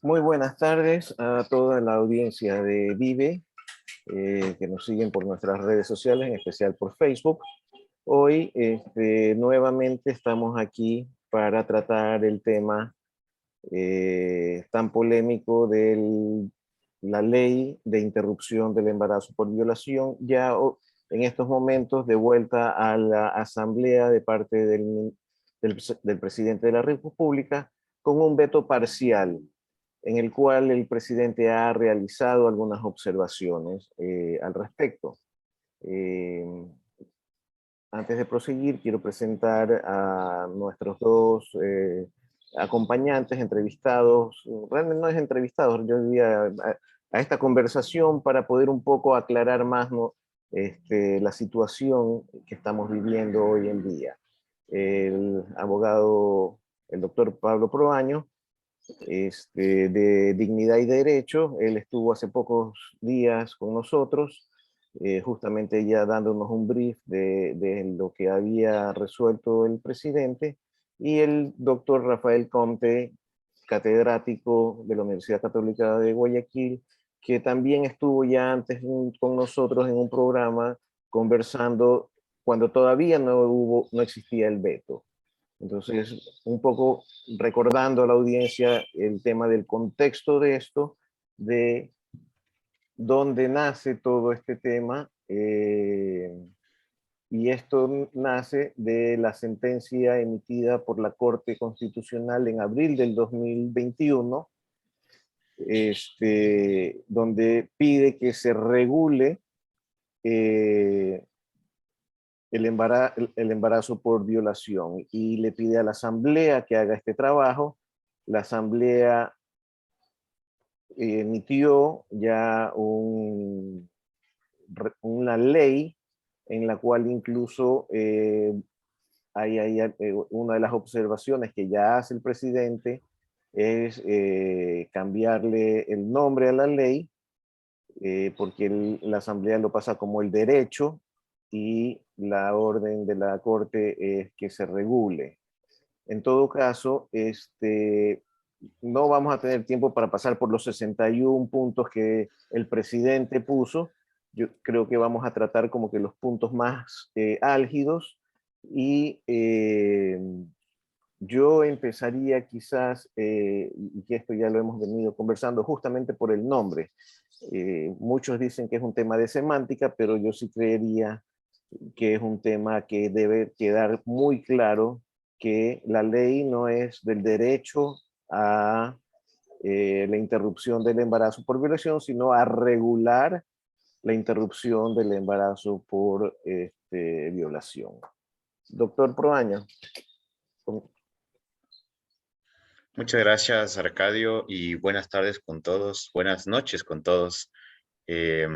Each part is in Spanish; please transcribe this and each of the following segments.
Muy buenas tardes a toda la audiencia de Vive, que nos siguen por nuestras redes sociales, en especial por Facebook. Hoy nuevamente estamos aquí para tratar el tema tan polémico de la ley de interrupción del embarazo por violación, en estos momentos de vuelta a la Asamblea de parte del presidente de la República, con un veto parcial en el cual el presidente ha realizado algunas observaciones al respecto. Eh, Antes de proseguir, quiero presentar a nuestros dos acompañantes, entrevistados, realmente no es entrevistados, yo diría a esta conversación para poder un poco aclarar más, ¿no? La situación que estamos viviendo hoy en día. El abogado, el doctor Pablo Proaño, de Dignidad y Derecho. Él estuvo hace pocos días con nosotros, justamente ya dándonos un brief de lo que había resuelto el presidente, y el doctor Rafael Comte, catedrático de la Universidad Católica de Guayaquil, que también estuvo ya antes con nosotros en un programa conversando cuando todavía no existía el veto. Entonces, un poco recordando a la audiencia el tema del contexto de esto, de dónde nace todo este tema, y esto nace de la sentencia emitida por la Corte Constitucional en abril del 2021, donde pide que se regule eh, el embarazo por violación, y le pide a la Asamblea que haga este trabajo. La Asamblea emitió ya una ley en la cual incluso una de las observaciones que ya hace el presidente es cambiarle el nombre a la ley, porque la Asamblea lo pasa como el derecho y la orden de la Corte es que se regule. En todo caso, no vamos a tener tiempo para pasar por los 61 puntos que el presidente puso. Yo creo que vamos a tratar como que los puntos más álgidos, y yo empezaría quizás, y que esto ya lo hemos venido conversando, justamente por el nombre. Muchos dicen que es un tema de semántica, pero yo sí creería que es un tema que debe quedar muy claro, que la ley no es del derecho a la interrupción del embarazo por violación, sino a regular la interrupción del embarazo por violación. Doctor Proaño. Muchas gracias, Arcadio, y buenas tardes con todos, buenas noches con todos. Eh,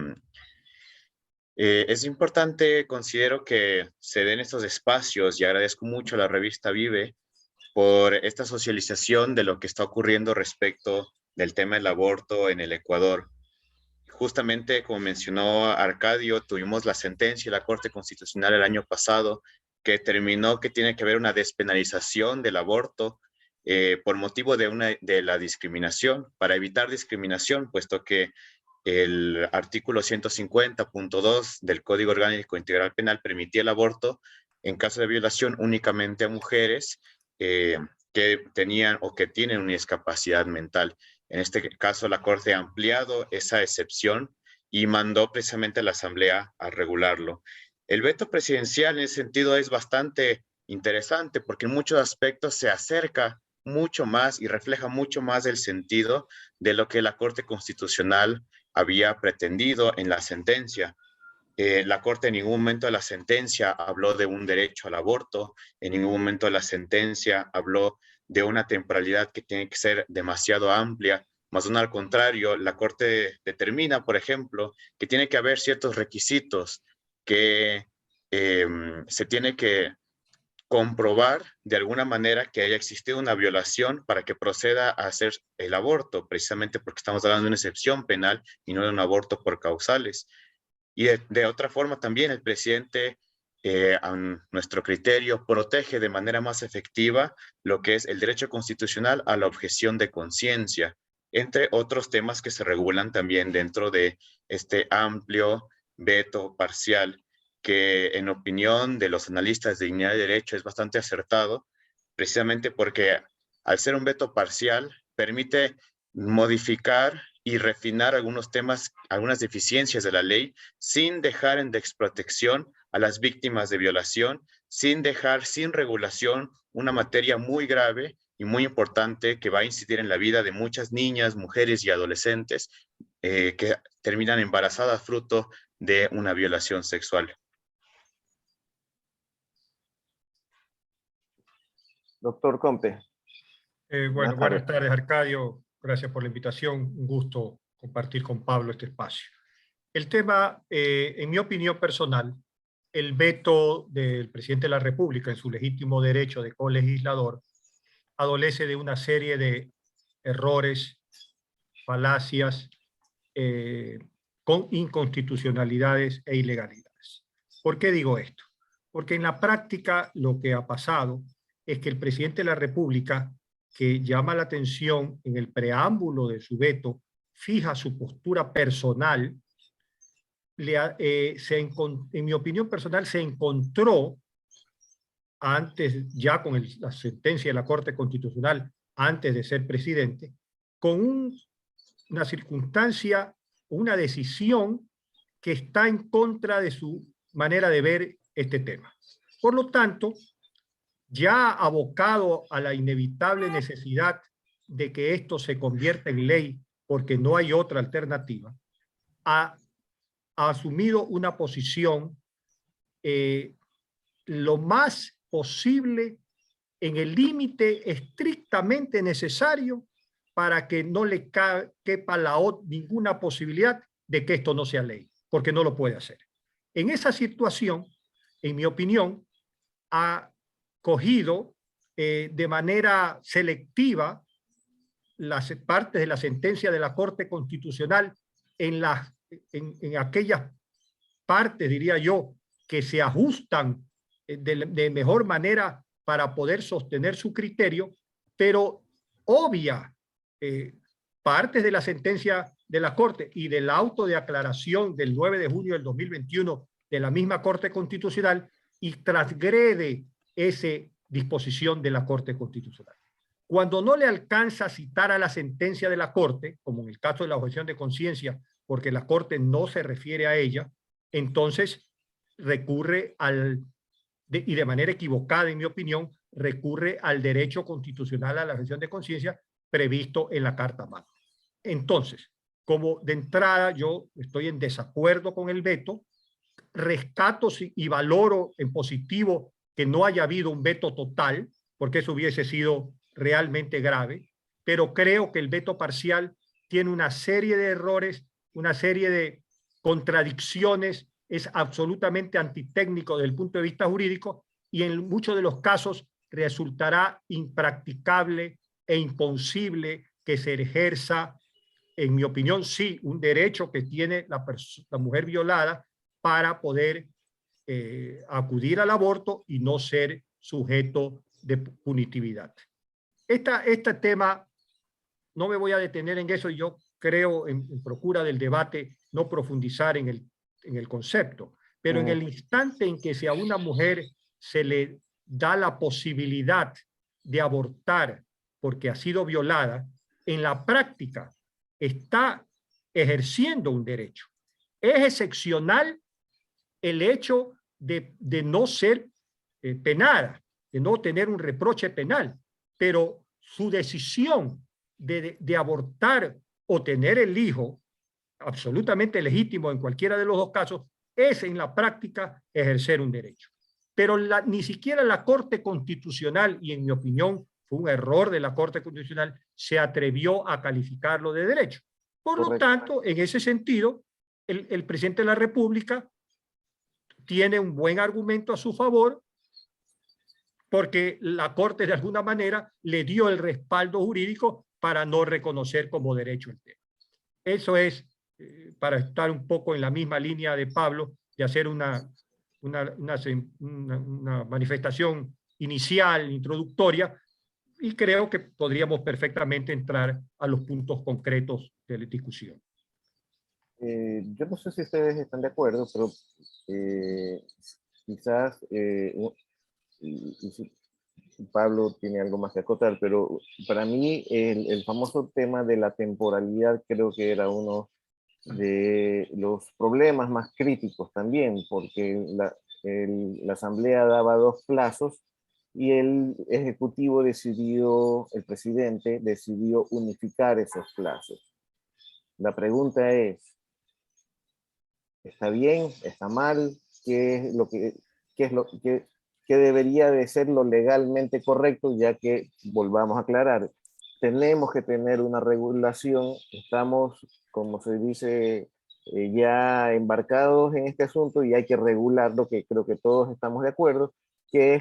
es importante, considero, que se den estos espacios, y agradezco mucho a la revista Vive por esta socialización de lo que está ocurriendo respecto del tema del aborto en el Ecuador. Justamente, como mencionó Arcadio, tuvimos la sentencia de la Corte Constitucional el año pasado que determinó que tiene que haber una despenalización del aborto por motivo de la discriminación, para evitar discriminación, puesto que el artículo 150.2 del Código Orgánico Integral Penal permitía el aborto en caso de violación únicamente a mujeres que tenían o que tienen una discapacidad mental. En este caso, la Corte ha ampliado esa excepción y mandó precisamente a la Asamblea a regularlo. El veto presidencial en ese sentido es bastante interesante porque en muchos aspectos se acerca mucho más y refleja mucho más el sentido de lo que la Corte Constitucional había pretendido en la sentencia. La Corte en ningún momento de la sentencia habló de un derecho al aborto, en ningún momento de la sentencia habló de una temporalidad que tiene que ser demasiado amplia, más bien al contrario, la Corte determina, por ejemplo, que tiene que haber ciertos requisitos que se tiene que comprobar de alguna manera que haya existido una violación para que proceda a hacer el aborto, precisamente porque estamos hablando de una excepción penal y no de un aborto por causales. Y de otra forma también el presidente, a nuestro criterio, protege de manera más efectiva lo que es el derecho constitucional a la objeción de conciencia. entre otros temas que se regulan también dentro de este amplio veto parcial, que en opinión de los analistas de dignidad y derecho es bastante acertado, precisamente porque al ser un veto parcial permite modificar y refinar algunos temas, algunas deficiencias de la ley, sin dejar en desprotección a las víctimas de violación, sin dejar sin regulación una materia muy grave y muy importante que va a incidir en la vida de muchas niñas, mujeres y adolescentes que terminan embarazadas fruto de una violación sexual. Doctor Compe. Bueno, buenas tardes, Arcadio. Gracias por la invitación. Un gusto compartir con Pablo este espacio. El tema, en mi opinión personal, el veto del presidente de la República en su legítimo derecho de colegislador adolece de una serie de errores, falacias, con inconstitucionalidades e ilegalidades. ¿Por qué digo esto? Porque en la práctica lo que ha pasado es que el presidente de la República, que llama la atención en el preámbulo de su veto, fija su postura personal, en mi opinión personal, se encontró antes, ya con la sentencia de la Corte Constitucional, antes de ser presidente, con una circunstancia, una decisión que está en contra de su manera de ver este tema. Por lo tanto, ya abocado a la inevitable necesidad de que esto se convierta en ley, porque no hay otra alternativa, ha asumido una posición lo más posible en el límite estrictamente necesario para que no le quepa ninguna posibilidad de que esto no sea ley, porque no lo puede hacer. En esa situación, en mi opinión, ha cogido de manera selectiva las partes de la sentencia de la Corte Constitucional en aquellas partes, diría yo, que se ajustan de mejor manera para poder sostener su criterio, pero obvia partes de la sentencia de la Corte y del auto de aclaración del 9 de junio del 2021 de la misma Corte Constitucional y transgrede esa disposición de la Corte Constitucional. Cuando no le alcanza a citar a la sentencia de la Corte, como en el caso de la objeción de conciencia, porque la Corte no se refiere a ella, entonces recurre y de manera equivocada, en mi opinión, recurre al derecho constitucional a la objeción de conciencia previsto en la Carta Magna. Entonces, como de entrada yo estoy en desacuerdo con el veto, rescato y valoro en positivo que no haya habido un veto total, porque eso hubiese sido realmente grave, pero creo que el veto parcial tiene una serie de errores, una serie de contradicciones, es absolutamente antitécnico desde el punto de vista jurídico y en muchos de los casos resultará impracticable e imposible que se ejerza, en mi opinión, sí, un derecho que tiene la mujer violada para poder acudir al aborto y no ser sujeto de punitividad. Este tema, no me voy a detener en eso, yo creo en procura del debate no profundizar en el concepto, pero en el instante en que si a una mujer se le da la posibilidad de abortar porque ha sido violada, en la práctica está ejerciendo un derecho. Es excepcional el hecho de no ser penada, de no tener un reproche penal, pero su decisión de abortar o tener el hijo, absolutamente legítimo en cualquiera de los dos casos, es en la práctica ejercer un derecho. Pero ni siquiera la Corte Constitucional, y en mi opinión fue un error de la Corte Constitucional, se atrevió a calificarlo de derecho. Por lo tanto, en ese sentido, el presidente de la República tiene un buen argumento a su favor porque la Corte de alguna manera le dio el respaldo jurídico para no reconocer como derecho el tema. Eso es, para estar un poco en la misma línea de Pablo, de hacer una manifestación inicial, introductoria, Y creo que podríamos perfectamente entrar a los puntos concretos de la discusión. Yo no sé si ustedes están de acuerdo, pero quizás, y si Pablo tiene algo más que acotar, pero para mí el famoso tema de la temporalidad creo que era uno de los problemas más críticos también, porque la Asamblea daba 2 plazos y el Ejecutivo decidió, el presidente decidió unificar esos plazos. La pregunta es, ¿está bien? ¿Está mal? ¿Qué es lo que, qué es lo que qué debería de ser lo legalmente correcto? Ya que, volvamos a aclarar, tenemos que tener una regulación, estamos, como se dice, ya embarcados en este asunto y hay que regularlo, que creo que todos estamos de acuerdo, qué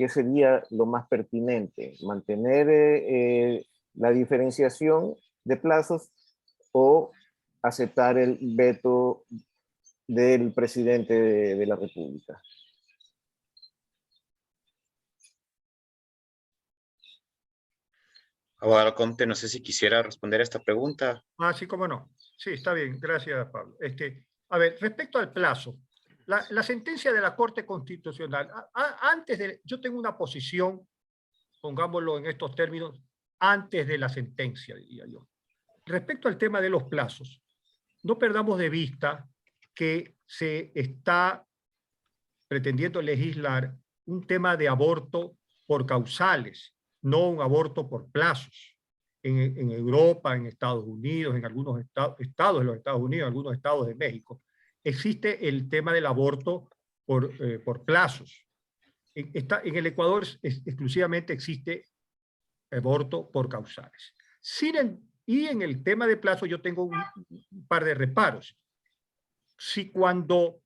sería lo más pertinente, mantener la diferenciación de plazos o aceptar el veto del presidente de la República. Abogado Comte, no sé si quisiera responder a esta pregunta. Sí, cómo no. Sí, está bien. Gracias, Pablo. A ver, respecto al plazo, la sentencia de la Corte Constitucional, yo tengo una posición, pongámoslo en estos términos, antes de la sentencia, diría yo. Respecto al tema de los plazos, no perdamos de vista que se está pretendiendo legislar un tema de aborto por causales, no un aborto por plazos. En Europa, en Estados Unidos, en algunos estados de los Estados Unidos, en algunos estados de México, existe el tema del aborto por plazos. En el Ecuador exclusivamente existe aborto por causales. Y en el tema de plazo yo tengo un par de reparos. Si cuando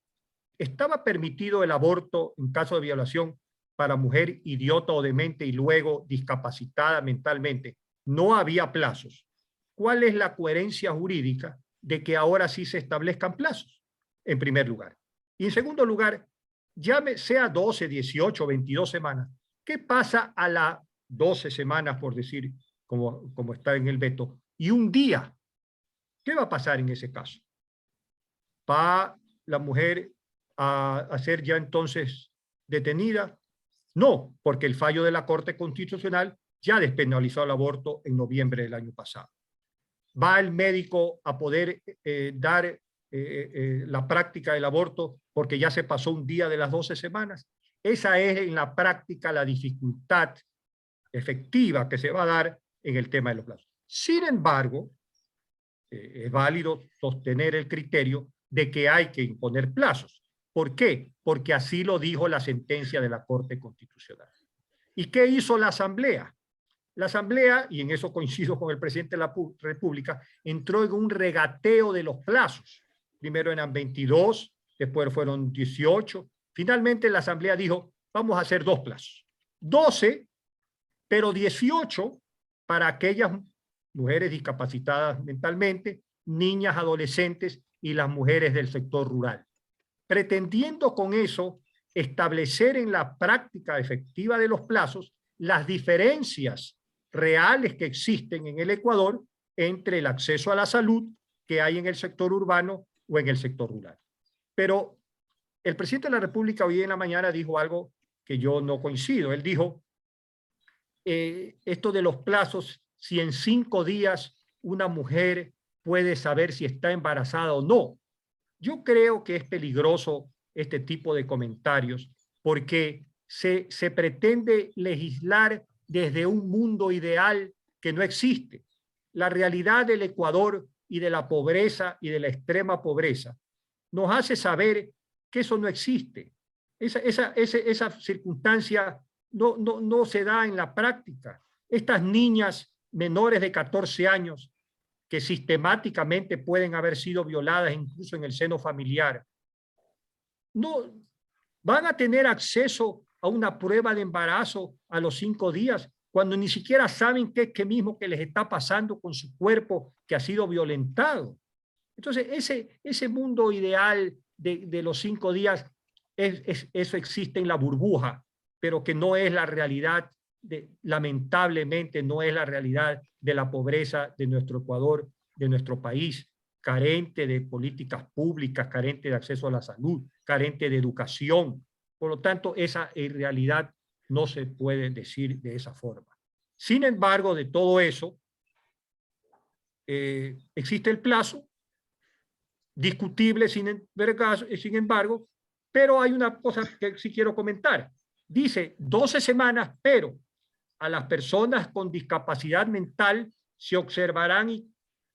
estaba permitido el aborto en caso de violación para mujer idiota o demente y luego discapacitada mentalmente, no había plazos, ¿cuál es la coherencia jurídica de que ahora sí se establezcan plazos? En primer lugar. Y en segundo lugar, sea 12, 18, 22 semanas, ¿qué pasa a las 12 semanas, por decir, como está en el veto, y un día? ¿Qué va a pasar en ese caso? ¿Va la mujer a ser ya entonces detenida? No, porque el fallo de la Corte Constitucional ya despenalizó el aborto en noviembre del año pasado. ¿Va el médico a poder dar la práctica del aborto porque ya se pasó un día de las 12 semanas? Esa es en la práctica la dificultad efectiva que se va a dar en el tema de los plazos. Sin embargo, es válido sostener el criterio de que hay que imponer plazos. ¿Por qué? Porque así lo dijo la sentencia de la Corte Constitucional. ¿Y qué hizo la Asamblea? La Asamblea, y en eso coincido con el presidente de la República, entró en un regateo de los plazos. Primero eran 22, después fueron 18. Finalmente la Asamblea dijo, vamos a hacer 2 plazos. 12, pero 18 para aquellas mujeres discapacitadas mentalmente, niñas, adolescentes y las mujeres del sector rural. Pretendiendo con eso establecer en la práctica efectiva de los plazos las diferencias reales que existen en el Ecuador entre el acceso a la salud que hay en el sector urbano o en el sector rural. Pero el presidente de la República hoy en la mañana dijo algo que yo no coincido. Él dijo, esto de los plazos, si en 5 días una mujer puede saber si está embarazada o no. Yo creo que es peligroso este tipo de comentarios porque se pretende legislar desde un mundo ideal que no existe. La realidad del Ecuador y de la pobreza y de la extrema pobreza nos hace saber que eso no existe. Esa circunstancia no se da en la práctica. Estas niñas menores de 14 años que sistemáticamente pueden haber sido violadas incluso en el seno familiar, no van a tener acceso a una prueba de embarazo a los 5 días cuando ni siquiera saben qué mismo que les está pasando con su cuerpo que ha sido violentado. Entonces, ese mundo ideal de los 5 días, eso existe en la burbuja, pero que no es la realidad lamentablemente no es la realidad de la pobreza de nuestro Ecuador, de nuestro país, carente de políticas públicas, carente de acceso a la salud, carente de educación. Por lo tanto, esa en realidad no se puede decir de esa forma. Sin embargo, de todo eso, existe el plazo, discutible sin embargo, pero hay una cosa que sí quiero comentar. Dice 12 semanas, pero a las personas con discapacidad mental se observarán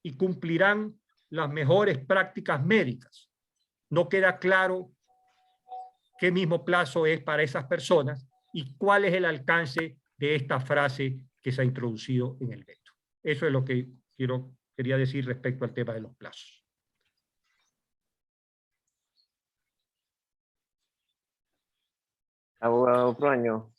y cumplirán las mejores prácticas médicas. No queda claro qué mismo plazo es para esas personas y cuál es el alcance de esta frase que se ha introducido en el veto. Eso es lo que quería decir respecto al tema de los plazos. Abogado Proaño.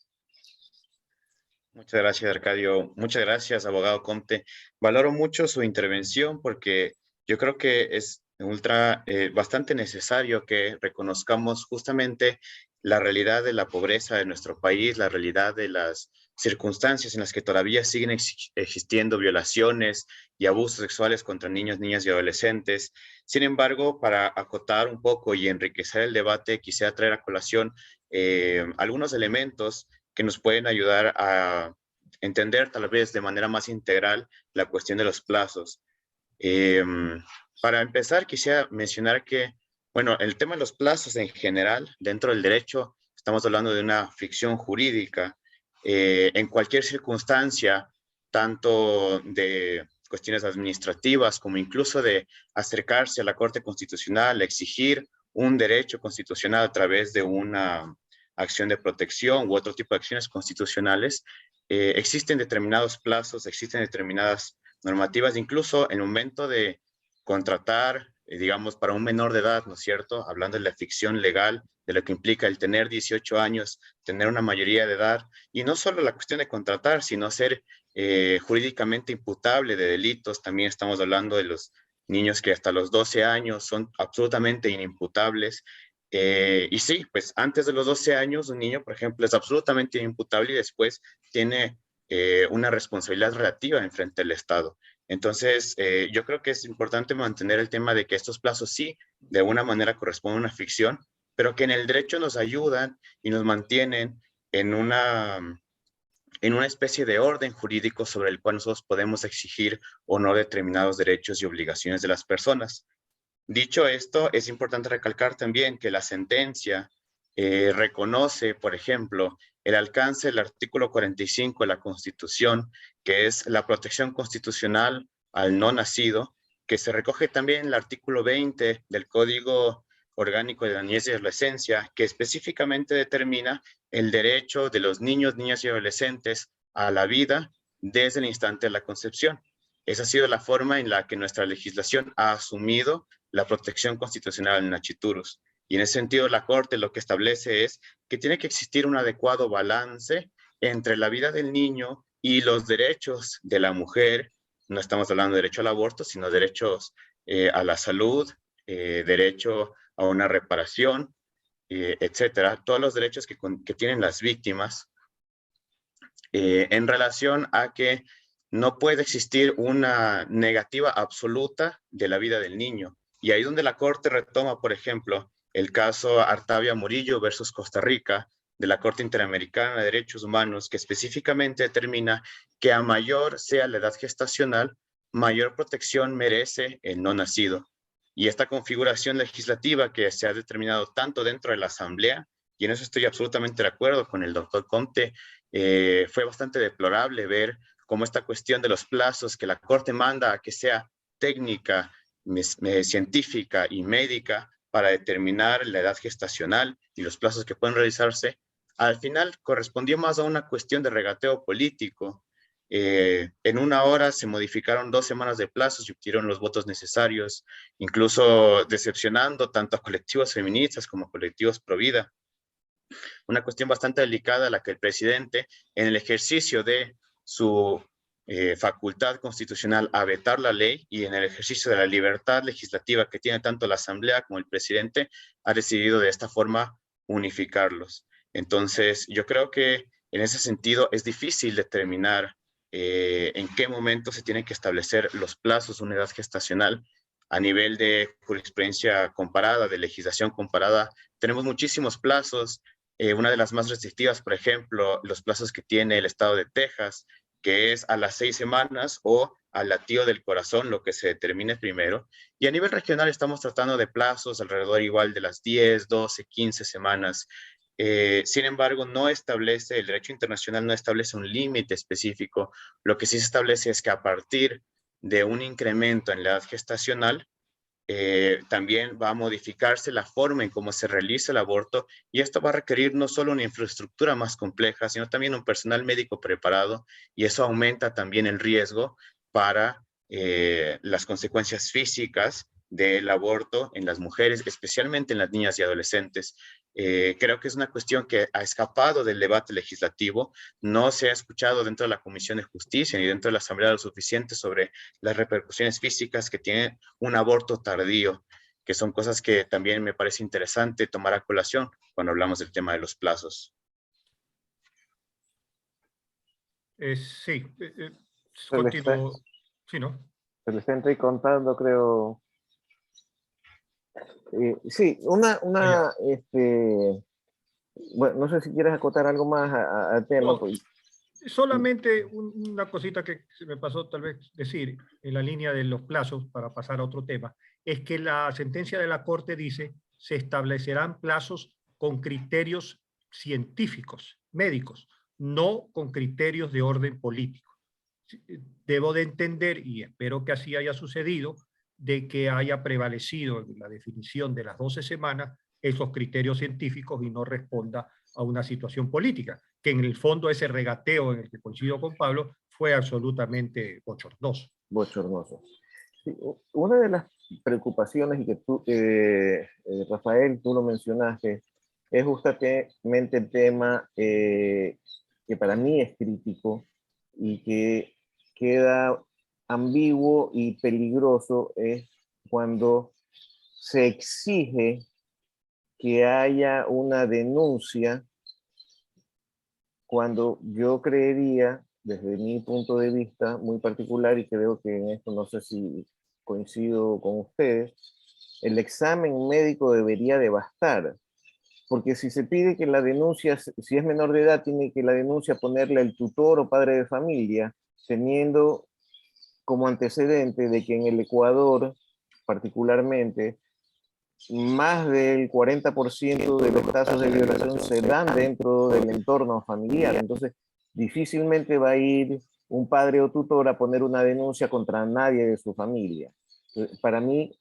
Muchas gracias, Arcadio. Muchas gracias, abogado Comte. Valoro mucho su intervención porque yo creo que es bastante necesario que reconozcamos justamente la realidad de la pobreza de nuestro país, la realidad de las circunstancias en las que todavía siguen existiendo violaciones y abusos sexuales contra niños, niñas y adolescentes. Sin embargo, para acotar un poco y enriquecer el debate, quisiera traer a colación algunos elementos que nos pueden ayudar a entender tal vez de manera más integral la cuestión de los plazos. Para empezar, quisiera mencionar que, bueno, el tema de los plazos en general, dentro del derecho, estamos hablando de una ficción jurídica. En cualquier circunstancia, tanto de cuestiones administrativas como incluso de acercarse a la Corte Constitucional, exigir un derecho constitucional a través de una acción de protección u otro tipo de acciones constitucionales, existen determinados plazos, existen determinadas normativas, incluso en el momento de contratar, digamos, para un menor de edad, ¿no es cierto? Hablando de la ficción legal, de lo que implica el tener 18 años, tener una mayoría de edad, y no solo la cuestión de contratar, sino ser jurídicamente imputable de delitos. También estamos hablando de los niños que hasta los 12 años son absolutamente inimputables. Y sí, pues antes de los 12 años, un niño, por ejemplo, es absolutamente inimputable y después tiene una responsabilidad relativa en frente al Estado. Entonces, yo creo que es importante mantener el tema de que estos plazos sí, de alguna manera corresponden a una ficción, pero que en el derecho nos ayudan y nos mantienen en una especie de orden jurídico sobre el cual nosotros podemos exigir o no determinados derechos y obligaciones de las personas. Dicho esto, es importante recalcar también que la sentencia reconoce, por ejemplo, el alcance del artículo 45 de la Constitución, que es la protección constitucional al no nacido, que se recoge también en el artículo 20 del Código Orgánico de la Niñez y Adolescencia, que específicamente determina el derecho de los niños, niñas y adolescentes a la vida desde el instante de la concepción. Esa ha sido la forma en la que nuestra legislación ha asumido la protección constitucional en Nachiturus. Y en ese sentido, la Corte lo que establece es que tiene que existir un adecuado balance entre la vida del niño y los derechos de la mujer. No estamos hablando de derecho al aborto, sino derechos a la salud, derecho a una reparación, etcétera. Todos los derechos que tienen las víctimas en relación a que no puede existir una negativa absoluta de la vida del niño. Y ahí donde la Corte retoma, por ejemplo, el caso Artavia Murillo versus Costa Rica, de la Corte Interamericana de Derechos Humanos, que específicamente determina que a mayor sea la edad gestacional, mayor protección merece el no nacido. Y esta configuración legislativa que se ha determinado tanto dentro de la Asamblea, y en eso estoy absolutamente de acuerdo con el doctor Comte, fue bastante deplorable ver cómo esta cuestión de los plazos que la Corte manda a que sea técnica, científica y médica para determinar la edad gestacional y los plazos que pueden realizarse, al final correspondió más a una cuestión de regateo político. En una hora se modificaron 2 semanas de plazos y obtuvieron los votos necesarios, incluso decepcionando tanto a colectivos feministas como a colectivos pro vida. Una cuestión bastante delicada a la que el presidente, en el ejercicio de su facultad constitucional a vetar la ley y en el ejercicio de la libertad legislativa que tiene tanto la Asamblea como el presidente, ha decidido de esta forma unificarlos. Entonces, yo creo que En ese sentido, es difícil determinar en qué momento se tienen que establecer los plazos de una edad gestacional. A nivel de jurisprudencia comparada, de legislación comparada, tenemos muchísimos plazos. Una de las más restrictivas, por ejemplo, los plazos que tiene el estado de Texas, que es a las 6 semanas o al latido del corazón, lo que se determine primero. Y a nivel regional estamos tratando de plazos alrededor igual de las 10, 12, 15 semanas. Sin embargo, no establece, el derecho internacional no establece un límite específico. Lo que sí se establece es que a partir de un incremento en la edad gestacional, también va a modificarse la forma en cómo se realiza el aborto, y esto va a requerir no solo una infraestructura más compleja, sino también un personal médico preparado, y eso aumenta también el riesgo para las consecuencias físicas del aborto en las mujeres, especialmente en las niñas y adolescentes. Creo que es una cuestión que ha escapado del debate legislativo, no se ha escuchado dentro de la Comisión de Justicia ni dentro de la Asamblea lo suficiente sobre las repercusiones físicas que tiene un aborto tardío, que son cosas que también me parece interesante tomar a colación cuando hablamos del tema de los plazos. Sí, Se le está, continúo. Sí, ¿no? se le está entrecontando, creo. Sí, bueno, no sé si quieres acotar algo más al tema. No, pues. solamente una cosita que se me pasó tal vez decir en la línea de los plazos para pasar a otro tema, es que la sentencia de la Corte dice se establecerán plazos con criterios científicos, médicos, no con criterios de orden político. Debo de entender, y espero que así haya sucedido, de que haya prevalecido en la definición de las 12 semanas esos criterios científicos y no responda a una situación política, que en el fondo ese regateo en el que coincido con Pablo fue absolutamente bochornoso. Bochornoso. Sí, una de las preocupaciones, y que tú, Rafael, tú lo mencionaste, es justamente el tema que para mí es crítico y que queda ambiguo y peligroso, es cuando se exige que haya una denuncia, cuando yo creería, desde mi punto de vista muy particular, y creo que en esto no sé si coincido con ustedes, el examen médico debería de bastar, porque si se pide que la denuncia, si es menor de edad, tiene que la denuncia ponerle el tutor o padre de familia, teniendo como antecedente de que en el Ecuador, particularmente, más del 40% de los casos de violación se dan dentro del entorno familiar. Entonces, difícilmente va a ir un padre o tutor a poner una denuncia contra nadie de su familia. Para mí,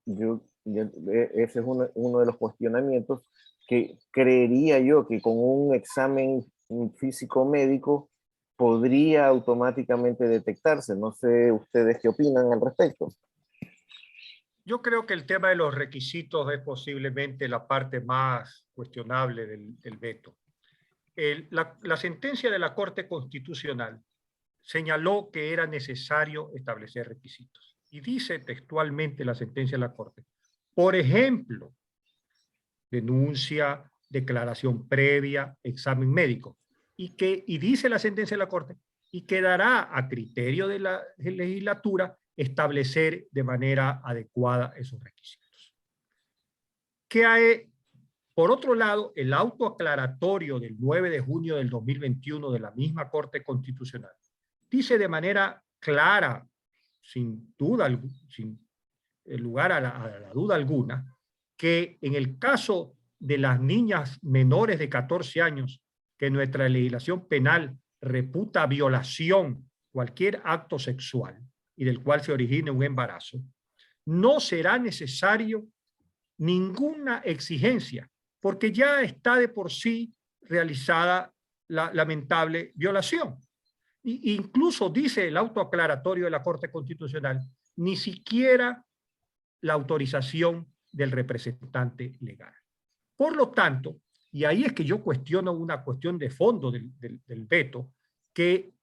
ese es uno de los cuestionamientos que creería yo que con un examen físico médico podría automáticamente detectarse. No sé ustedes qué opinan al respecto. Yo creo que el tema de los requisitos es posiblemente la parte más cuestionable del veto. La sentencia de la Corte Constitucional señaló que era necesario establecer requisitos. Y dice textualmente la sentencia de la Corte, por ejemplo, denuncia, declaración previa, examen médico. Y dice la sentencia de la Corte, y quedará a criterio de la legislatura establecer de manera adecuada esos requisitos. Por otro lado, el auto aclaratorio del 9 de junio del 2021 de la misma Corte Constitucional dice de manera clara, sin lugar a la duda alguna, que en el caso de las niñas menores de 14 años, que nuestra legislación penal reputa violación cualquier acto sexual y del cual se origine un embarazo, no será necesario ninguna exigencia, porque ya está de por sí realizada la lamentable violación. Incluso dice el auto aclaratorio de la Corte Constitucional, ni siquiera la autorización del representante legal. Por lo tanto, y ahí es que yo cuestiono una cuestión de fondo del veto, que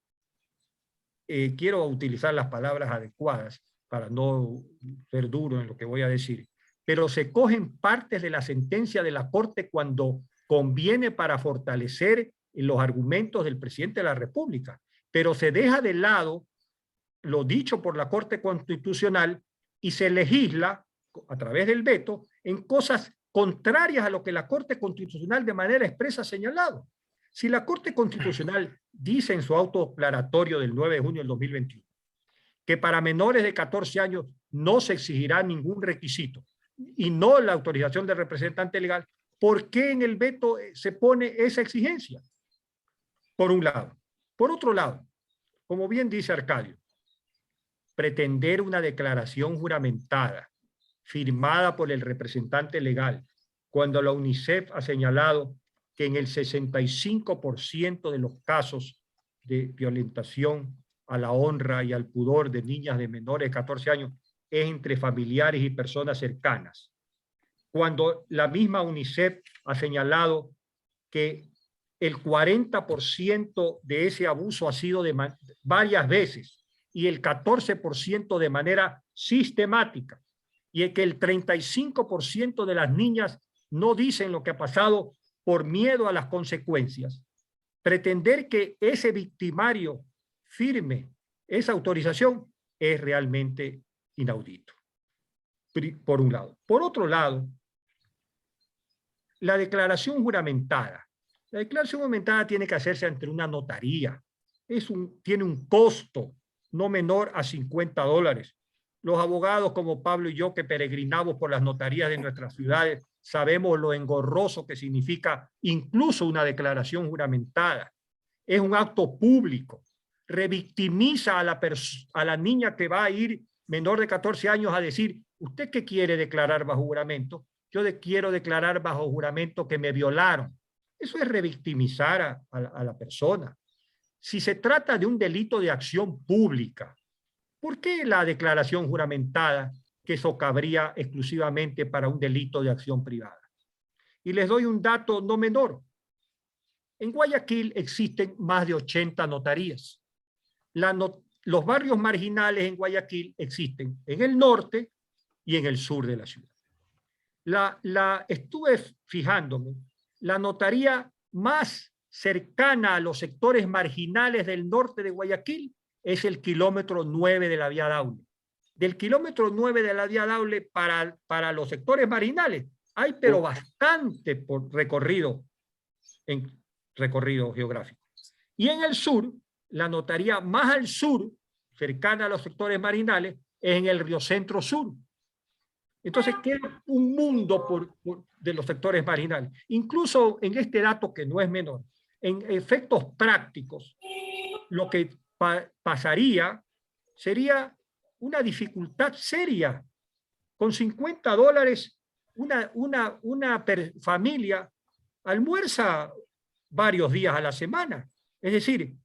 quiero utilizar las palabras adecuadas para no ser duro en lo que voy a decir, pero se cogen partes de la sentencia de la Corte cuando conviene para fortalecer en los argumentos del presidente de la República, pero se deja de lado lo dicho por la Corte Constitucional y se legisla a través del veto en cosas contrarias a lo que la Corte Constitucional de manera expresa ha señalado. Si la Corte Constitucional dice en su auto declaratorio del 9 de junio del 2021 que para menores de 14 años no se exigirá ningún requisito y no la autorización del representante legal, ¿por qué en el veto se pone esa exigencia? Por un lado. Por otro lado, como bien dice Arcadio, pretender una declaración juramentada firmada por el representante legal cuando la UNICEF ha señalado que en el 65% de los casos de violentación a la honra y al pudor de niñas de menores de 14 años es entre familiares y personas cercanas. Cuando la misma UNICEF ha señalado que el 40% de ese abuso ha sido varias veces y el 14% de manera sistemática, y que el 35% de las niñas no dicen lo que ha pasado por miedo a las consecuencias. Pretender que ese victimario firme esa autorización es realmente inaudito, por un lado. Por otro lado, la declaración juramentada. La declaración juramentada tiene que hacerse ante una notaría. Tiene un costo no menor a $50. Los abogados como Pablo y yo que peregrinamos por las notarías de nuestras ciudades sabemos lo engorroso que significa incluso una declaración juramentada. Es un acto público. Revictimiza a la niña que va a ir menor de 14 años a decir, ¿usted qué quiere declarar bajo juramento? Yo quiero declarar bajo juramento que me violaron. Eso es revictimizar a la persona. Si se trata de un delito de acción pública, ¿por qué la declaración juramentada que eso cabría exclusivamente para un delito de acción privada? Y les doy un dato no menor. En Guayaquil existen más de 80 notarías. Los barrios marginales en Guayaquil existen en el norte y en el sur de la ciudad. Estuve fijándome, la notaría más cercana a los sectores marginales del norte de Guayaquil es el kilómetro 9 de la vía Daule. Del kilómetro 9 de la vía Daule para los sectores marginales hay pero bastante por recorrido geográfico. Y en el sur, la notaría más al sur, cercana a los sectores marginales, es en el Río Centro Sur. Entonces queda un mundo de los sectores marginales. Incluso en este dato que no es menor, en efectos prácticos, lo que pasaría sería una dificultad seria. Con $50, una familia almuerza varios días a la semana. Es decir,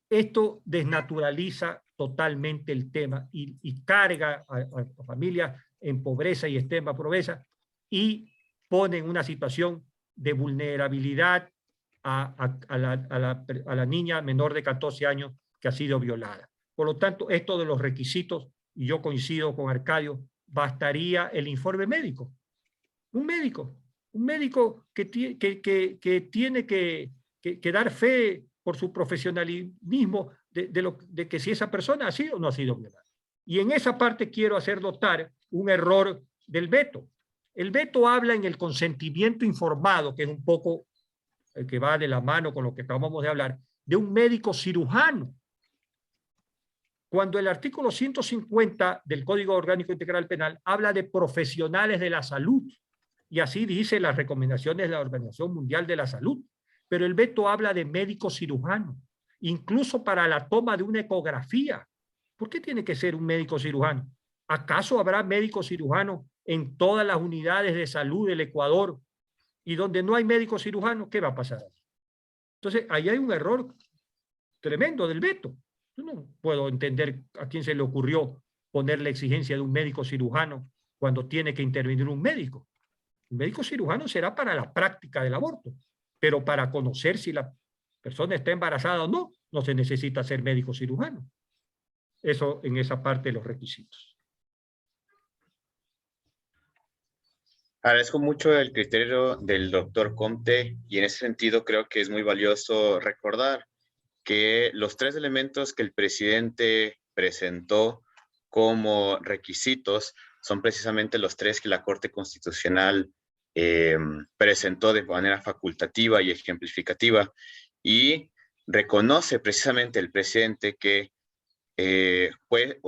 esto desnaturaliza totalmente el tema y carga a familias en pobreza y extrema pobreza y pone en una situación de vulnerabilidad a la niña menor de 14 años que ha sido violada. Por lo tanto, esto de los requisitos, y yo coincido con Arcadio, bastaría el informe médico. Un médico que tiene que dar fe por su profesionalismo de que si esa persona ha sido o no ha sido violada. Y en esa parte quiero hacer notar un error del veto. El veto habla en el consentimiento informado, que es un poco que va de la mano con lo que acabamos de hablar, de un médico cirujano. Cuando el artículo 150 del Código Orgánico Integral Penal habla de profesionales de la salud, y así dice las recomendaciones de la Organización Mundial de la Salud, pero el veto habla de médico cirujano, incluso para la toma de una ecografía. ¿Por qué tiene que ser un médico cirujano? ¿Acaso habrá médico cirujano en todas las unidades de salud del Ecuador? Y donde no hay médico cirujano, ¿qué va a pasar? Entonces, ahí hay un error tremendo del veto. Yo no puedo entender a quién se le ocurrió poner la exigencia de un médico cirujano cuando tiene que intervenir un médico. El médico cirujano será para la práctica del aborto, pero para conocer si la persona está embarazada o no, no se necesita ser médico cirujano. Eso en esa parte de los requisitos. Agradezco mucho el criterio del doctor Comte y en ese sentido creo que es muy valioso recordar que los tres elementos que el presidente presentó como requisitos son precisamente los tres que la Corte Constitucional presentó de manera facultativa y ejemplificativa, y reconoce precisamente el presidente que puede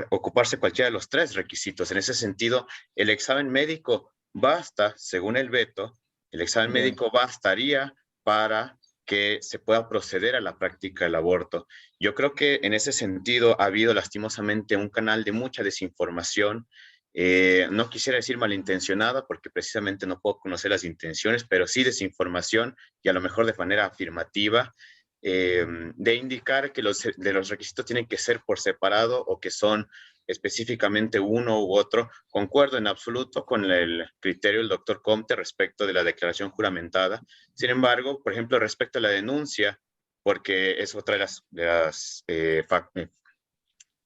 ocuparse cualquiera de los tres requisitos. En ese sentido, el examen médico basta, según el veto, el examen médico bastaría para que se pueda proceder a la práctica del aborto. Yo creo que en ese sentido ha habido lastimosamente un canal de mucha desinformación. No quisiera decir malintencionada porque precisamente no puedo conocer las intenciones, pero sí desinformación y a lo mejor de manera afirmativa, de indicar que los requisitos tienen que ser por separado o que son específicamente uno u otro. Concuerdo en absoluto con el criterio del doctor Comte respecto de la declaración juramentada. Sin embargo, por ejemplo, respecto a la denuncia, porque es otra de las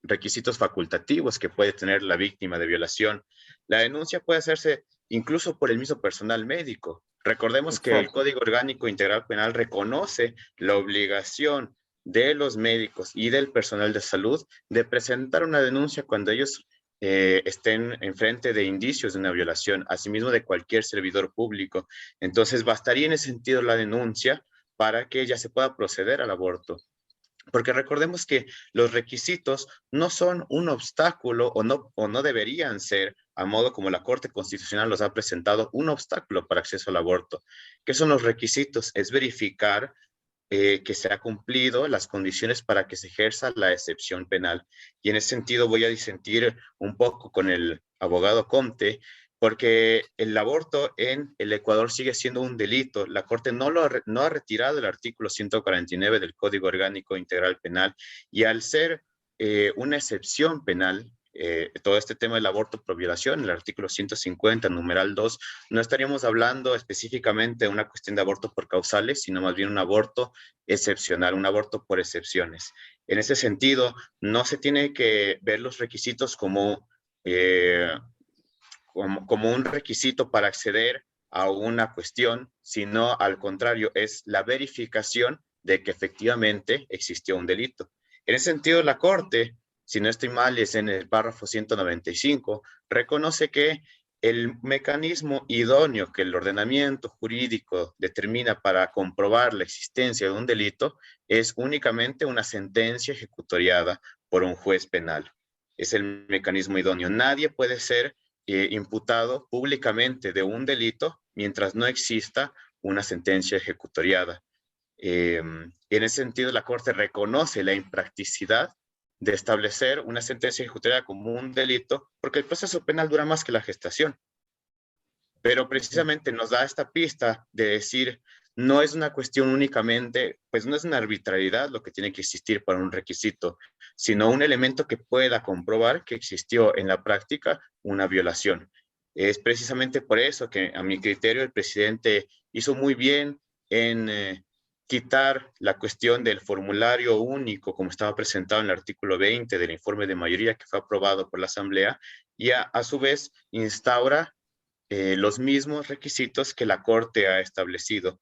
requisitos facultativos que puede tener la víctima de violación, la denuncia puede hacerse incluso por el mismo personal médico. Recordemos que el Código Orgánico Integral Penal reconoce la obligación de los médicos y del personal de salud de presentar una denuncia cuando ellos estén enfrente de indicios de una violación, asimismo de cualquier servidor público. Entonces, bastaría en ese sentido la denuncia para que ya se pueda proceder al aborto. Porque recordemos que los requisitos no son un obstáculo o no deberían ser, a modo como la Corte Constitucional los ha presentado, un obstáculo para acceso al aborto. ¿Qué son los requisitos? Es verificar que se ha cumplido las condiciones para que se ejerza la excepción penal. Y en ese sentido voy a disentir un poco con el abogado Comte, porque el aborto en el Ecuador sigue siendo un delito. La Corte no ha retirado el artículo 149 del Código Orgánico Integral Penal, y al ser una excepción penal, todo este tema del aborto por violación, el artículo 150, numeral 2, no estaríamos hablando específicamente de una cuestión de aborto por causales, sino más bien un aborto excepcional, un aborto por excepciones. En ese sentido, no se tiene que ver los requisitos como un requisito para acceder a una cuestión, sino al contrario, es la verificación de que efectivamente existió un delito. En ese sentido, la Corte, si no estoy mal, es en el párrafo 195, reconoce que el mecanismo idóneo que el ordenamiento jurídico determina para comprobar la existencia de un delito es únicamente una sentencia ejecutoriada por un juez penal. Es el mecanismo idóneo. Nadie puede ser imputado públicamente de un delito mientras no exista una sentencia ejecutoriada. En ese sentido, la Corte reconoce la impracticidad de establecer una sentencia ejecutoriada como un delito, porque el proceso penal dura más que la gestación. Pero precisamente nos da esta pista de decir, no es una cuestión únicamente, pues no es una arbitrariedad lo que tiene que existir para un requisito, sino un elemento que pueda comprobar que existió en la práctica una violación. Es precisamente por eso que, a mi criterio, el presidente hizo muy bien en quitar la cuestión del formulario único, como estaba presentado en el artículo 20 del informe de mayoría que fue aprobado por la Asamblea, y a su vez instaura los mismos requisitos que la Corte ha establecido.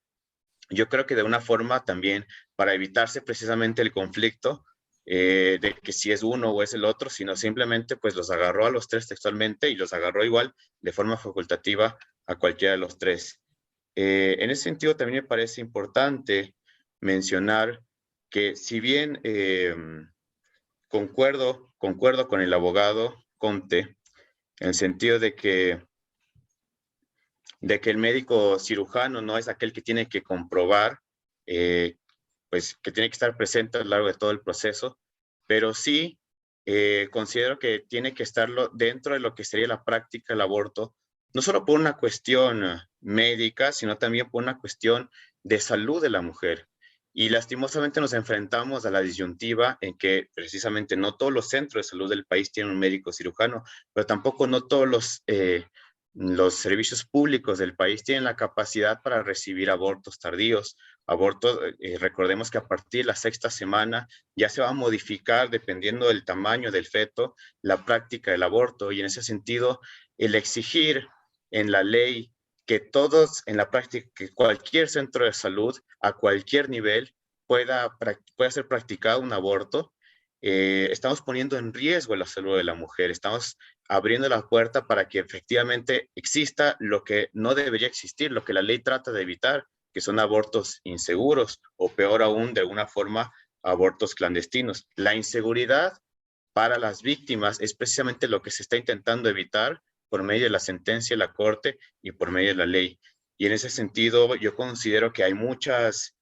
Yo creo que de una forma también para evitarse precisamente el conflicto de que si es uno o es el otro, sino simplemente pues los agarró a los tres textualmente y los agarró igual de forma facultativa a cualquiera de los tres. En ese sentido también me parece importante mencionar que si bien concuerdo con el abogado Comte en el sentido de que el médico cirujano no es aquel que tiene que comprobar, pues que tiene que estar presente a lo largo de todo el proceso, pero sí considero que tiene que estarlo dentro de lo que sería la práctica del aborto, no solo por una cuestión médica, sino también por una cuestión de salud de la mujer. Y lastimosamente nos enfrentamos a la disyuntiva en que precisamente no todos los centros de salud del país tienen un médico cirujano, pero tampoco no todos los servicios públicos del país tienen la capacidad para recibir abortos tardíos. Abortos, recordemos que a partir de la 6ª semana ya se va a modificar, dependiendo del tamaño del feto, la práctica del aborto. Y en ese sentido, el exigir en la ley que todos en la práctica, que cualquier centro de salud a cualquier nivel pueda ser practicado un aborto, estamos poniendo en riesgo la salud de la mujer, estamos abriendo la puerta para que efectivamente exista lo que no debería existir, lo que la ley trata de evitar, que son abortos inseguros o peor aún, de alguna forma, abortos clandestinos. La inseguridad para las víctimas es precisamente lo que se está intentando evitar por medio de la sentencia de la Corte y por medio de la ley. Y en ese sentido, yo considero que hay muchos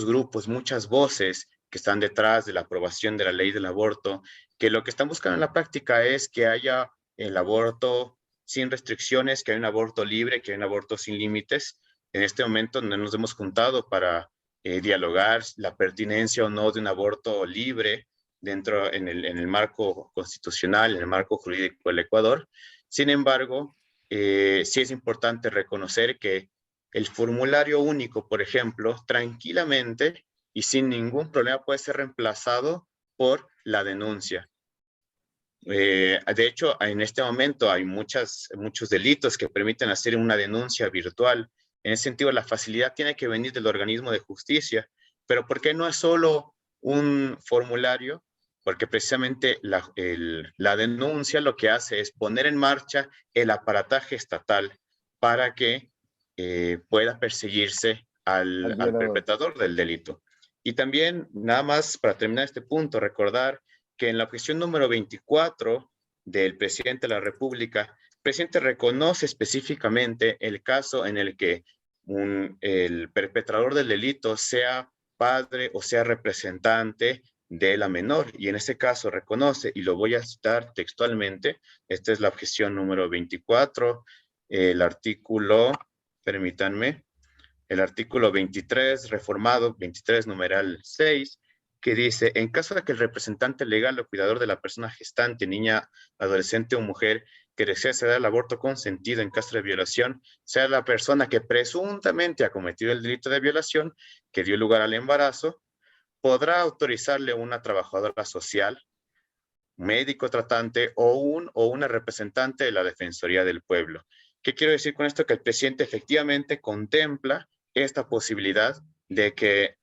grupos, muchas voces que están detrás de la aprobación de la ley del aborto, que lo que están buscando en la práctica es que haya el aborto sin restricciones, que haya un aborto libre, que haya un aborto sin límites. En este momento no nos hemos juntado para dialogar la pertinencia o no de un aborto libre dentro en el marco constitucional, en el marco jurídico del Ecuador. Sin embargo, sí es importante reconocer que el formulario único, por ejemplo, tranquilamente y sin ningún problema puede ser reemplazado por la denuncia. De hecho, en este momento hay muchos delitos que permiten hacer una denuncia virtual. En ese sentido, la facilidad tiene que venir del organismo de justicia. Pero ¿por qué no es solo un formulario? Porque precisamente la denuncia lo que hace es poner en marcha el aparataje estatal para que pueda perseguirse al perpetrador del delito. Y también, nada más para terminar este punto, recordar que en la objeción número 24 del presidente de la República, el presidente reconoce específicamente el caso en el que el perpetrador del delito sea padre o sea representante de la menor, y en ese caso reconoce, y lo voy a citar textualmente, esta es la objeción número 24, el artículo, permítanme, el artículo 23, reformado, 23, numeral 6, que dice, en caso de que el representante legal o cuidador de la persona gestante, niña, adolescente o mujer que desea dar el aborto consentido en caso de violación, sea la persona que presuntamente ha cometido el delito de violación que dio lugar al embarazo, podrá autorizarle una trabajadora social, médico tratante o una representante de la Defensoría del Pueblo. ¿Qué quiero decir con esto? Que el presidente efectivamente contempla esta posibilidad de que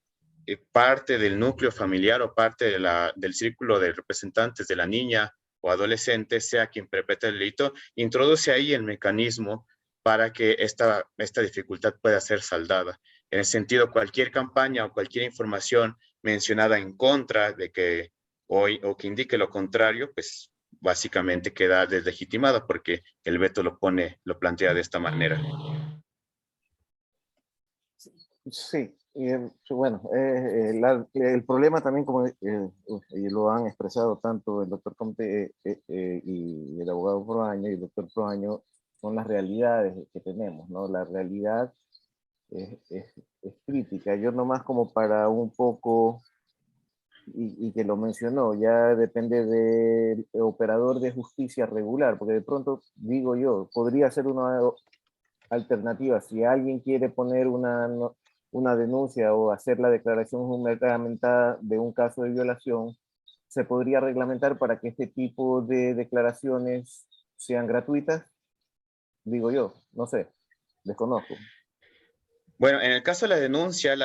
parte del núcleo familiar o parte del círculo de representantes de la niña o adolescente sea quien perpetre el delito, introduce ahí el mecanismo para que esta dificultad pueda ser saldada. En ese sentido, cualquier campaña o cualquier información mencionada en contra de que hoy o que indique lo contrario, pues básicamente queda deslegitimada porque el veto lo plantea de esta manera. Sí, bueno, el problema también, como y lo han expresado tanto el doctor Comte y el abogado Proaño y el doctor Proaño, son las realidades que tenemos, ¿no? La realidad es crítica. Yo nomás como para un poco, y que lo mencionó, ya depende del operador de justicia regular, porque de pronto, digo yo, podría ser una alternativa. Si alguien quiere poner una denuncia o hacer la declaración juramentada de un caso de violación, se podría reglamentar para que este tipo de declaraciones sean gratuitas, digo yo, no sé, desconozco. Bueno, en el caso de la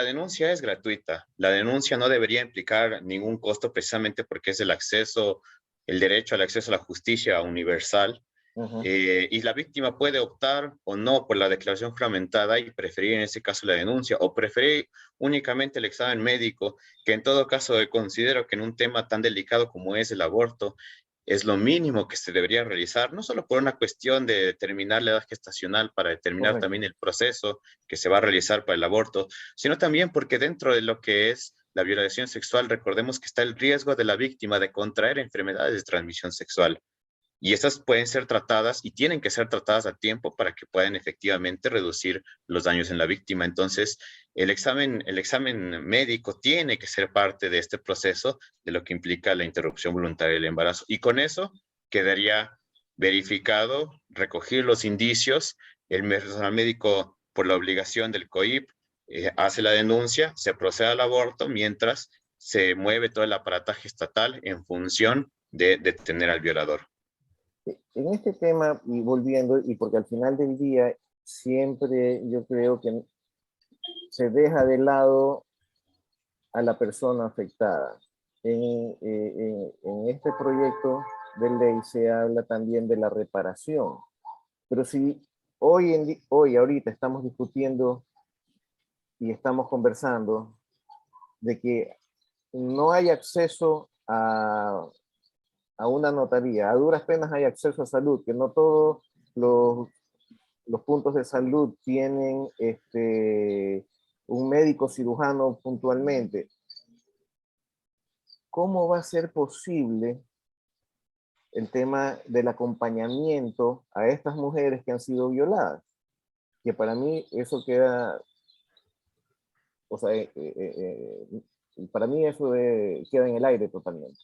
denuncia es gratuita. La denuncia no debería implicar ningún costo precisamente porque es el derecho al acceso a la justicia universal. Y la víctima puede optar o no por la declaración juramentada y preferir en ese caso la denuncia o preferir únicamente el examen médico, que en todo caso considero que en un tema tan delicado como es el aborto, es lo mínimo que se debería realizar, no solo por una cuestión de determinar la edad gestacional para determinar Correcto. también el proceso que se va a realizar para el aborto, sino también porque dentro de lo que es la violación sexual, recordemos que está el riesgo de la víctima de contraer enfermedades de transmisión sexual. Y estas pueden ser tratadas y tienen que ser tratadas a tiempo para que puedan efectivamente reducir los daños en la víctima. Entonces, el examen médico tiene que ser parte de este proceso de lo que implica la interrupción voluntaria del embarazo. Y con eso quedaría verificado, recoger los indicios, el personal médico por la obligación del COIP hace la denuncia, se procede al aborto mientras se mueve todo el aparataje estatal en función de detener al violador. En este tema, y volviendo, y porque al final del día siempre yo creo que se deja de lado a la persona afectada. En este proyecto de ley se habla también de la reparación, pero si hoy ahorita estamos discutiendo y estamos conversando de que no hay acceso a una notaría, a duras penas hay acceso a salud, que no todos los puntos de salud tienen un médico cirujano puntualmente. ¿Cómo va a ser posible el tema del acompañamiento a estas mujeres que han sido violadas? Que para mí eso queda, o sea, para mí eso queda en el aire totalmente.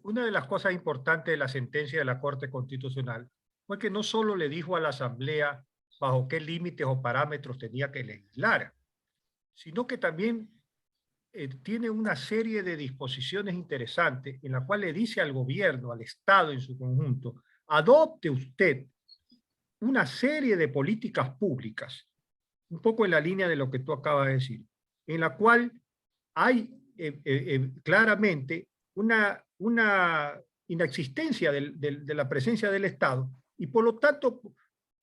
Una de las cosas importantes de la sentencia de la Corte Constitucional fue que no solo le dijo a la Asamblea bajo qué límites o parámetros tenía que legislar, sino que también tiene una serie de disposiciones interesantes en la cual le dice al gobierno, al Estado en su conjunto, adopte usted una serie de políticas públicas, un poco en la línea de lo que tú acabas de decir, en la cual hay claramente una inexistencia de la presencia del Estado y por lo tanto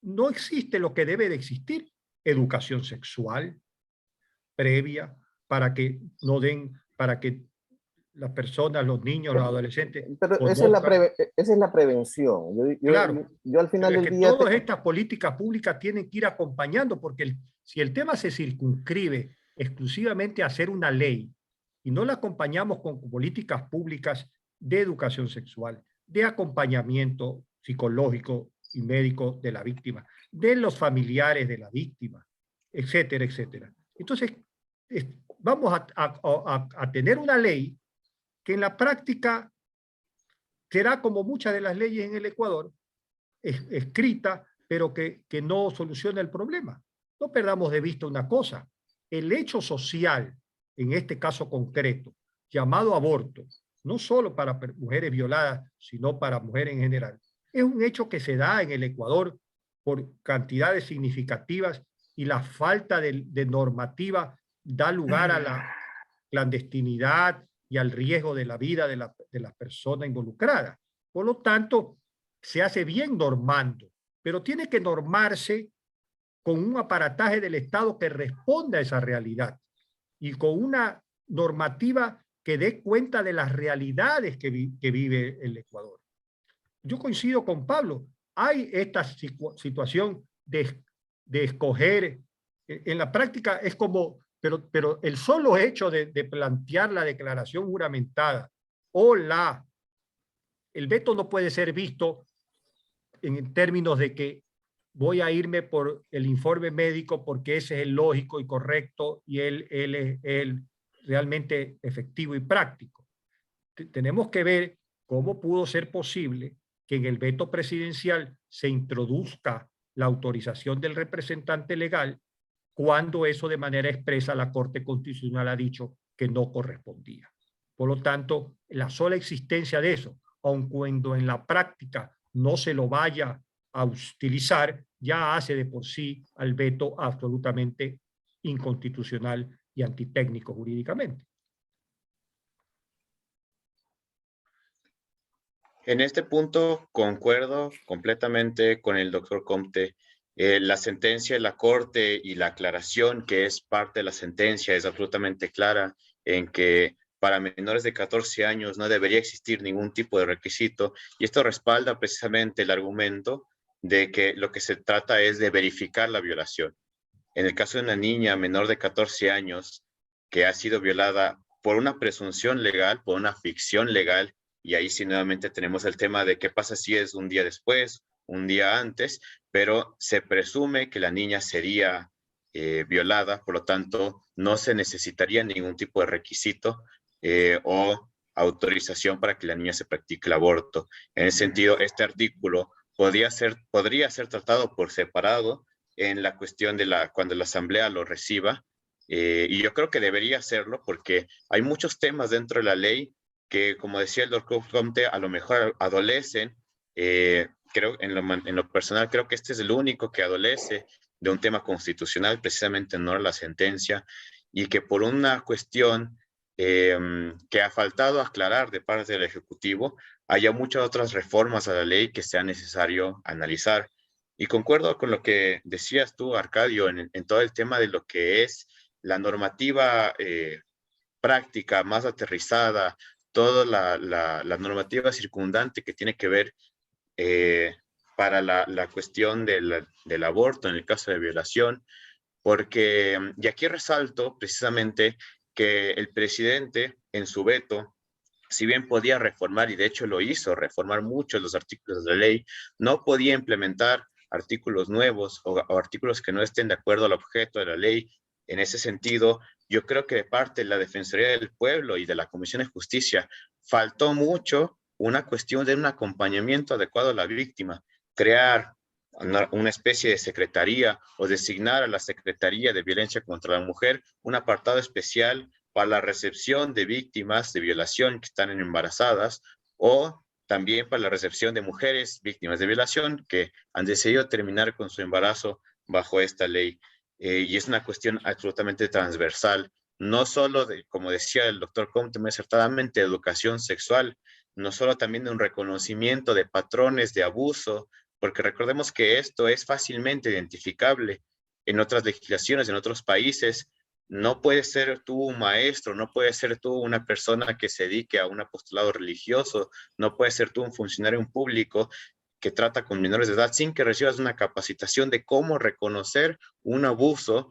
no existe lo que debe de existir, educación sexual previa para que no den, para que las personas, los niños, los adolescentes Pero conozcan. esa es la prevención. Claro, Yo al final pero es del que día... todas estas políticas públicas tienen que ir acompañando porque si el tema se circunscribe exclusivamente a hacer una ley y no la acompañamos con políticas públicas de educación sexual, de acompañamiento psicológico y médico de la víctima, de los familiares de la víctima, etcétera, etcétera. Entonces, vamos a tener una ley que en la práctica será como muchas de las leyes en el Ecuador, escrita, pero que no soluciona el problema. No perdamos de vista una cosa, el hecho social, en este caso concreto, llamado aborto, no solo para mujeres violadas, sino para mujeres en general, es un hecho que se da en el Ecuador por cantidades significativas y la falta de normativa da lugar a la clandestinidad y al riesgo de la vida de la persona involucrada. Por lo tanto, se hace bien normando, pero tiene que normarse con un aparataje del Estado que responda a esa realidad y con una normativa que dé cuenta de las realidades que vive el Ecuador. Yo coincido con Pablo, hay esta situación de escoger, en la práctica es como, pero el solo hecho de plantear la declaración juramentada o el veto no puede ser visto en términos de que voy a irme por el informe médico porque ese es el lógico y correcto y él es el realmente efectivo y práctico. Tenemos que ver cómo pudo ser posible que en el veto presidencial se introduzca la autorización del representante legal cuando eso de manera expresa la Corte Constitucional ha dicho que no correspondía. Por lo tanto, la sola existencia de eso, aun cuando en la práctica no se lo vaya a utilizar, ya hace de por sí al veto absolutamente inconstitucional y antitécnico jurídicamente. En este punto concuerdo completamente con el doctor Comte. La sentencia de la Corte y la aclaración que es parte de la sentencia es absolutamente clara en que para menores de 14 años no debería existir ningún tipo de requisito y esto respalda precisamente el argumento de que lo que se trata es de verificar la violación. En el caso de una niña menor de 14 años que ha sido violada por una presunción legal, por una ficción legal, y ahí sí nuevamente tenemos el tema de qué pasa si es un día después, un día antes, pero se presume que la niña sería violada, por lo tanto no se necesitaría ningún tipo de requisito o autorización para que la niña se practique el aborto. En ese sentido, este artículo podría ser tratado por separado en la cuestión de cuando la Asamblea lo reciba, y yo creo que debería hacerlo porque hay muchos temas dentro de la ley que, como decía el doctor Comte, a lo mejor adolecen Creo, en lo personal, creo que este es el único que adolece de un tema constitucional, precisamente no la sentencia, y que por una cuestión que ha faltado aclarar de parte del Ejecutivo, haya muchas otras reformas a la ley que sea necesario analizar. Y concuerdo con lo que decías tú, Arcadio, en todo el tema de lo que es la normativa práctica, más aterrizada, toda la normativa circundante que tiene que ver eh, para la cuestión del aborto en el caso de violación, porque, y aquí resalto precisamente que el presidente en su veto, si bien podía reformar, y de hecho lo hizo, reformar muchos los artículos de la ley, no podía implementar artículos nuevos o artículos que no estén de acuerdo al objeto de la ley. En ese sentido, yo creo que de parte de la Defensoría del Pueblo y de la Comisión de Justicia faltó mucho una cuestión de un acompañamiento adecuado a la víctima, crear una especie de secretaría o designar a la Secretaría de Violencia contra la Mujer un apartado especial para la recepción de víctimas de violación que están embarazadas o también para la recepción de mujeres víctimas de violación que han decidido terminar con su embarazo bajo esta ley. Y es una cuestión absolutamente transversal, no solo de, como decía el doctor Comte muy acertadamente, educación sexual, no solo también de un reconocimiento de patrones de abuso, porque recordemos que esto es fácilmente identificable en otras legislaciones, en otros países. No puedes ser tú un maestro, no puedes ser tú una persona que se dedique a un apostolado religioso, no puedes ser tú un funcionario público que trata con menores de edad sin que recibas una capacitación de cómo reconocer un abuso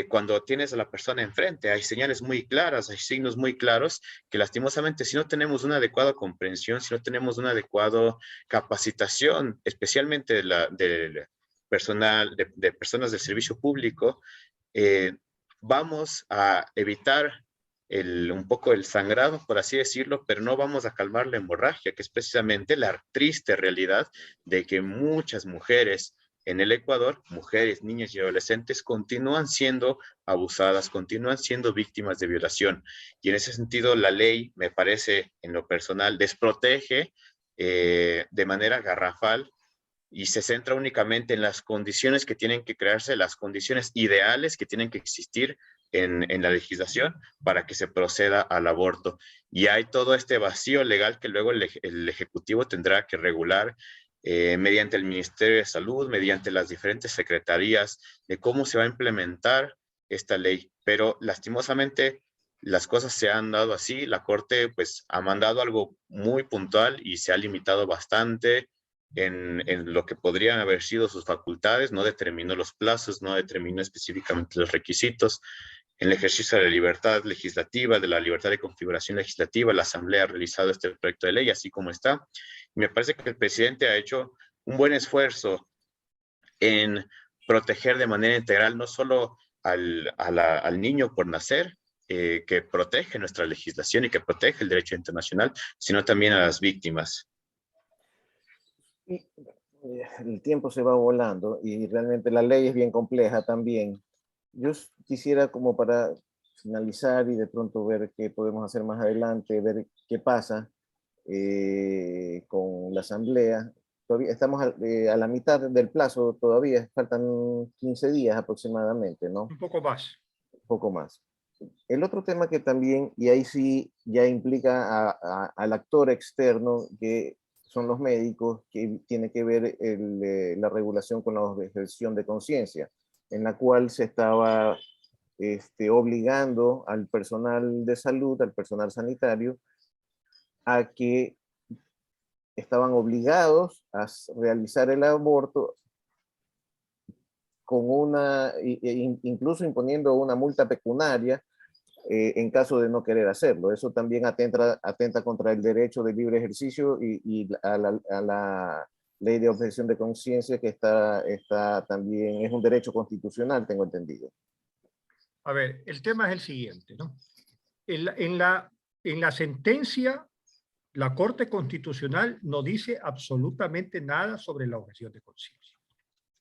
cuando tienes a la persona enfrente. Hay señales muy claras, hay signos muy claros que lastimosamente si no tenemos una adecuada comprensión, si no tenemos una adecuada capacitación, especialmente de personal, de personas del servicio público, vamos a evitar un poco el sangrado, por así decirlo, pero no vamos a calmar la hemorragia, que es precisamente la triste realidad de que muchas mujeres en el Ecuador, mujeres, niñas y adolescentes, continúan siendo abusadas, continúan siendo víctimas de violación. Y en ese sentido, la ley, me parece, en lo personal, desprotege de manera garrafal y se centra únicamente en las condiciones que tienen que crearse, las condiciones ideales que tienen que existir en la legislación para que se proceda al aborto. Y hay todo este vacío legal que luego el Ejecutivo tendrá que regular mediante el Ministerio de Salud, mediante las diferentes secretarías, de cómo se va a implementar esta ley. Pero lastimosamente las cosas se han dado así, la Corte pues ha mandado algo muy puntual y se ha limitado bastante en lo que podrían haber sido sus facultades, no determinó los plazos, no determinó específicamente los requisitos. En el ejercicio de la libertad legislativa, de la libertad de configuración legislativa, la Asamblea ha realizado este proyecto de ley así como está. Y me parece que el presidente ha hecho un buen esfuerzo en proteger de manera integral no solo al niño por nacer, que protege nuestra legislación y que protege el derecho internacional, sino también a las víctimas. Y el tiempo se va volando y realmente la ley es bien compleja también. Yo quisiera como para finalizar y de pronto ver qué podemos hacer más adelante, ver qué pasa con la asamblea. Todavía estamos a la mitad del plazo, todavía faltan 15 días aproximadamente, ¿no? Un poco más. Un poco más. El otro tema que también, y ahí sí ya implica al actor externo, que son los médicos, que tiene que ver la regulación con la objeción de conciencia, en la cual se estaba obligando al personal de salud, al personal sanitario, a que estaban obligados a realizar el aborto con incluso imponiendo una multa pecuniaria en caso de no querer hacerlo. Eso también atenta contra el derecho de libre ejercicio y a la ley de objeción de conciencia que está también, es un derecho constitucional, tengo entendido. A ver, el tema es el siguiente, ¿no? En la sentencia, la Corte Constitucional no dice absolutamente nada sobre la objeción de conciencia.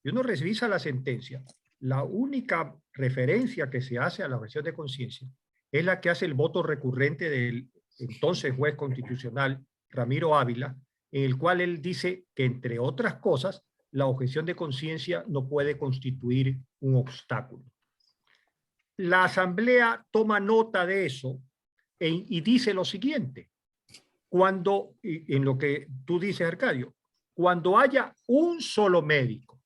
Si uno revisa la sentencia, la única referencia que se hace a la objeción de conciencia es la que hace el voto recurrente del entonces juez constitucional Ramiro Ávila, en el cual él dice que, entre otras cosas, la objeción de conciencia no puede constituir un obstáculo. La Asamblea toma nota de eso y dice lo siguiente: cuando, en lo que tú dices, Arcadio, cuando haya un solo médico,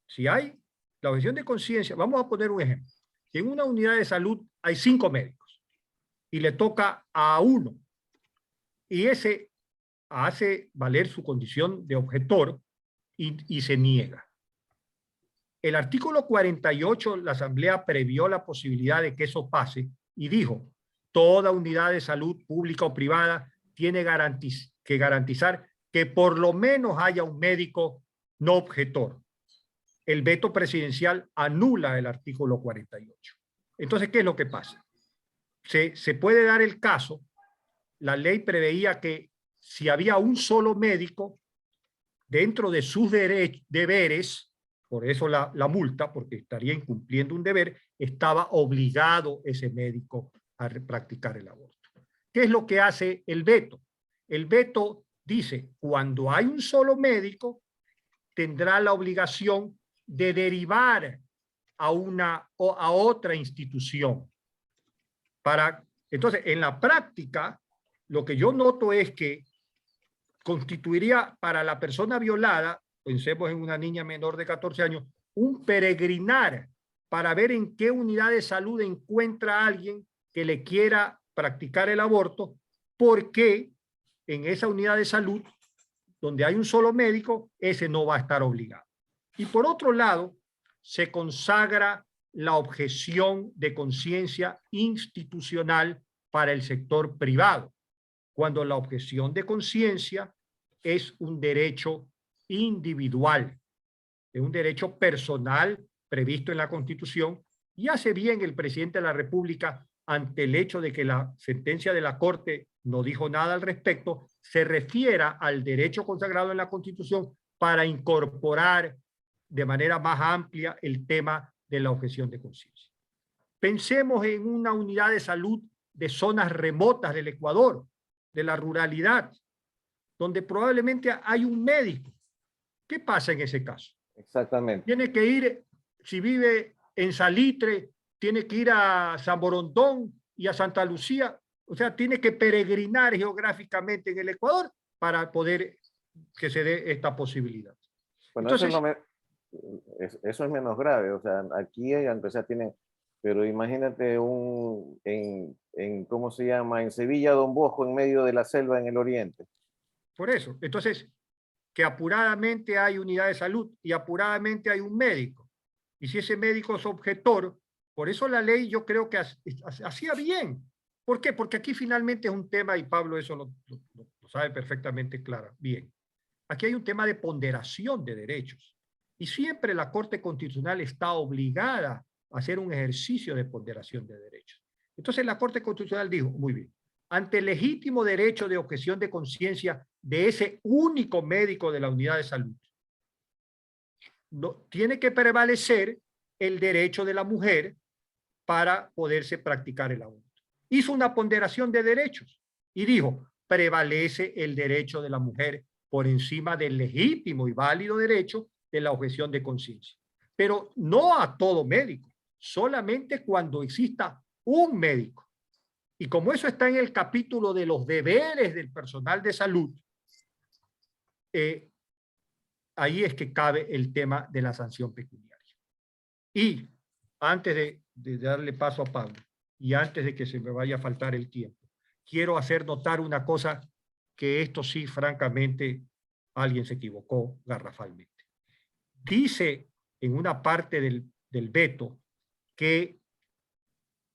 si hay la objeción de conciencia, vamos a poner un ejemplo. Si en una unidad de salud hay 5 médicos y le toca a uno, y ese hace valer su condición de objetor y se niega. El artículo 48, la Asamblea previó la posibilidad de que eso pase y dijo: toda unidad de salud pública o privada tiene que garantizar que por lo menos haya un médico no objetor. El veto presidencial anula el artículo 48. Entonces, ¿qué es lo que pasa? Se puede dar el caso, la ley preveía que si había un solo médico, dentro de sus deberes, por eso la multa, porque estaría incumpliendo un deber, estaba obligado ese médico a practicar el aborto. ¿Qué es lo que hace el veto? El veto dice: cuando hay un solo médico, tendrá la obligación de derivar a otra institución. Entonces, en la práctica, lo que yo noto es que constituiría para la persona violada, pensemos en una niña menor de 14 años, un peregrinar para ver en qué unidad de salud encuentra a alguien que le quiera practicar el aborto, porque en esa unidad de salud, donde hay un solo médico, ese no va a estar obligado. Y por otro lado, se consagra la objeción de conciencia institucional para el sector privado, cuando la objeción de conciencia es un derecho individual, es un derecho personal previsto en la Constitución, y hace bien el presidente de la República, ante el hecho de que la sentencia de la Corte no dijo nada al respecto, se refiera al derecho consagrado en la Constitución para incorporar de manera más amplia el tema de la objeción de conciencia. Pensemos en una unidad de salud de zonas remotas del Ecuador, de la ruralidad, donde probablemente hay un médico. ¿Qué pasa en ese caso? Exactamente. Tiene que ir, si vive en Salitre, tiene que ir a San Borondón y a Santa Lucía, o sea, tiene que peregrinar geográficamente en el Ecuador para poder que se dé esta posibilidad. Bueno, entonces, eso es menos grave, o sea, aquí aunque sea tienen, pero imagínate ¿cómo se llama? En Sevilla, Don Bosco, en medio de la selva en el oriente. Por eso, entonces, que apuradamente hay unidad de salud y apuradamente hay un médico, y si ese médico es objetor, por eso la ley yo creo que hacía bien. ¿Por qué? Porque aquí finalmente es un tema, y Pablo eso lo sabe perfectamente claro, bien. Aquí hay un tema de ponderación de derechos, y siempre la Corte Constitucional está obligada a hacer un ejercicio de ponderación de derechos. Entonces la Corte Constitucional dijo: muy bien, ante el legítimo derecho de objeción de conciencia de ese único médico de la unidad de salud, tiene que prevalecer el derecho de la mujer para poderse practicar el aborto. Hizo una ponderación de derechos y dijo: prevalece el derecho de la mujer por encima del legítimo y válido derecho de la objeción de conciencia. Pero no a todo médico, solamente cuando exista un médico. Y como eso está en el capítulo de los deberes del personal de salud, ahí es que cabe el tema de la sanción pecuniaria. Y antes de darle paso a Pablo, y antes de que se me vaya a faltar el tiempo, quiero hacer notar una cosa, que esto sí, francamente, alguien se equivocó garrafalmente. Dice en una parte del veto que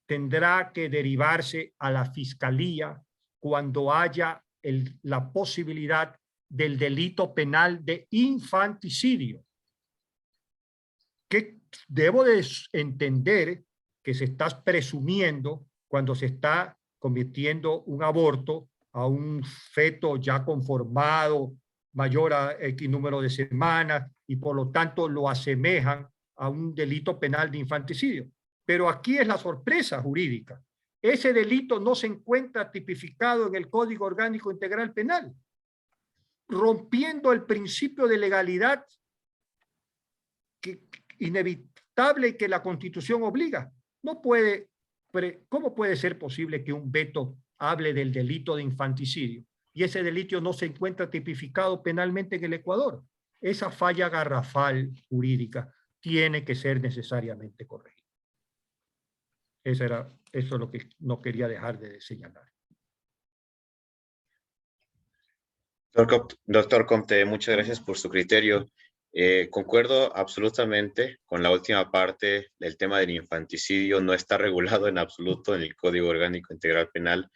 tendrá que derivarse a la fiscalía cuando haya la posibilidad del delito penal de infanticidio, que debo de entender que se está presumiendo cuando se está cometiendo un aborto a un feto ya conformado, mayor a X número de semanas, y por lo tanto lo asemejan a un delito penal de infanticidio. Pero aquí es la sorpresa jurídica. Ese delito no se encuentra tipificado en el Código Orgánico Integral Penal. rompiendo el principio de legalidad inevitable que la Constitución obliga. No puede, ¿cómo puede ser posible que un veto hable del delito de infanticidio y ese delito no se encuentra tipificado penalmente en el Ecuador? Esa falla garrafal jurídica tiene que ser necesariamente corregida. Eso es lo que no quería dejar de señalar. Doctor Comte, muchas gracias por su criterio. Concuerdo absolutamente con la última parte del tema del infanticidio. No está regulado en absoluto en el Código Orgánico Integral Penal.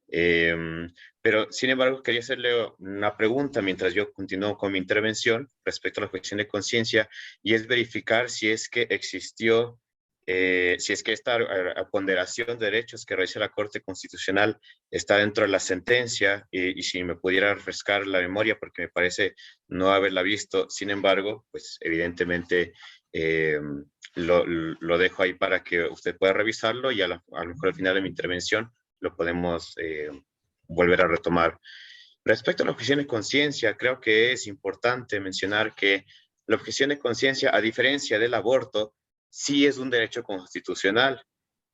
Pero, sin embargo, quería hacerle una pregunta mientras yo continúo con mi intervención respecto a la cuestión de conciencia, y es verificar si es que existió, si es que esta ponderación de derechos que realiza la Corte Constitucional está dentro de la sentencia, y si me pudiera refrescar la memoria, porque me parece no haberla visto. Sin embargo, pues evidentemente lo dejo ahí para que usted pueda revisarlo, y a lo mejor al final de mi intervención lo podemos volver a retomar. Respecto a la objeción de conciencia, creo que es importante mencionar que la objeción de conciencia, a diferencia del aborto, sí es un derecho constitucional.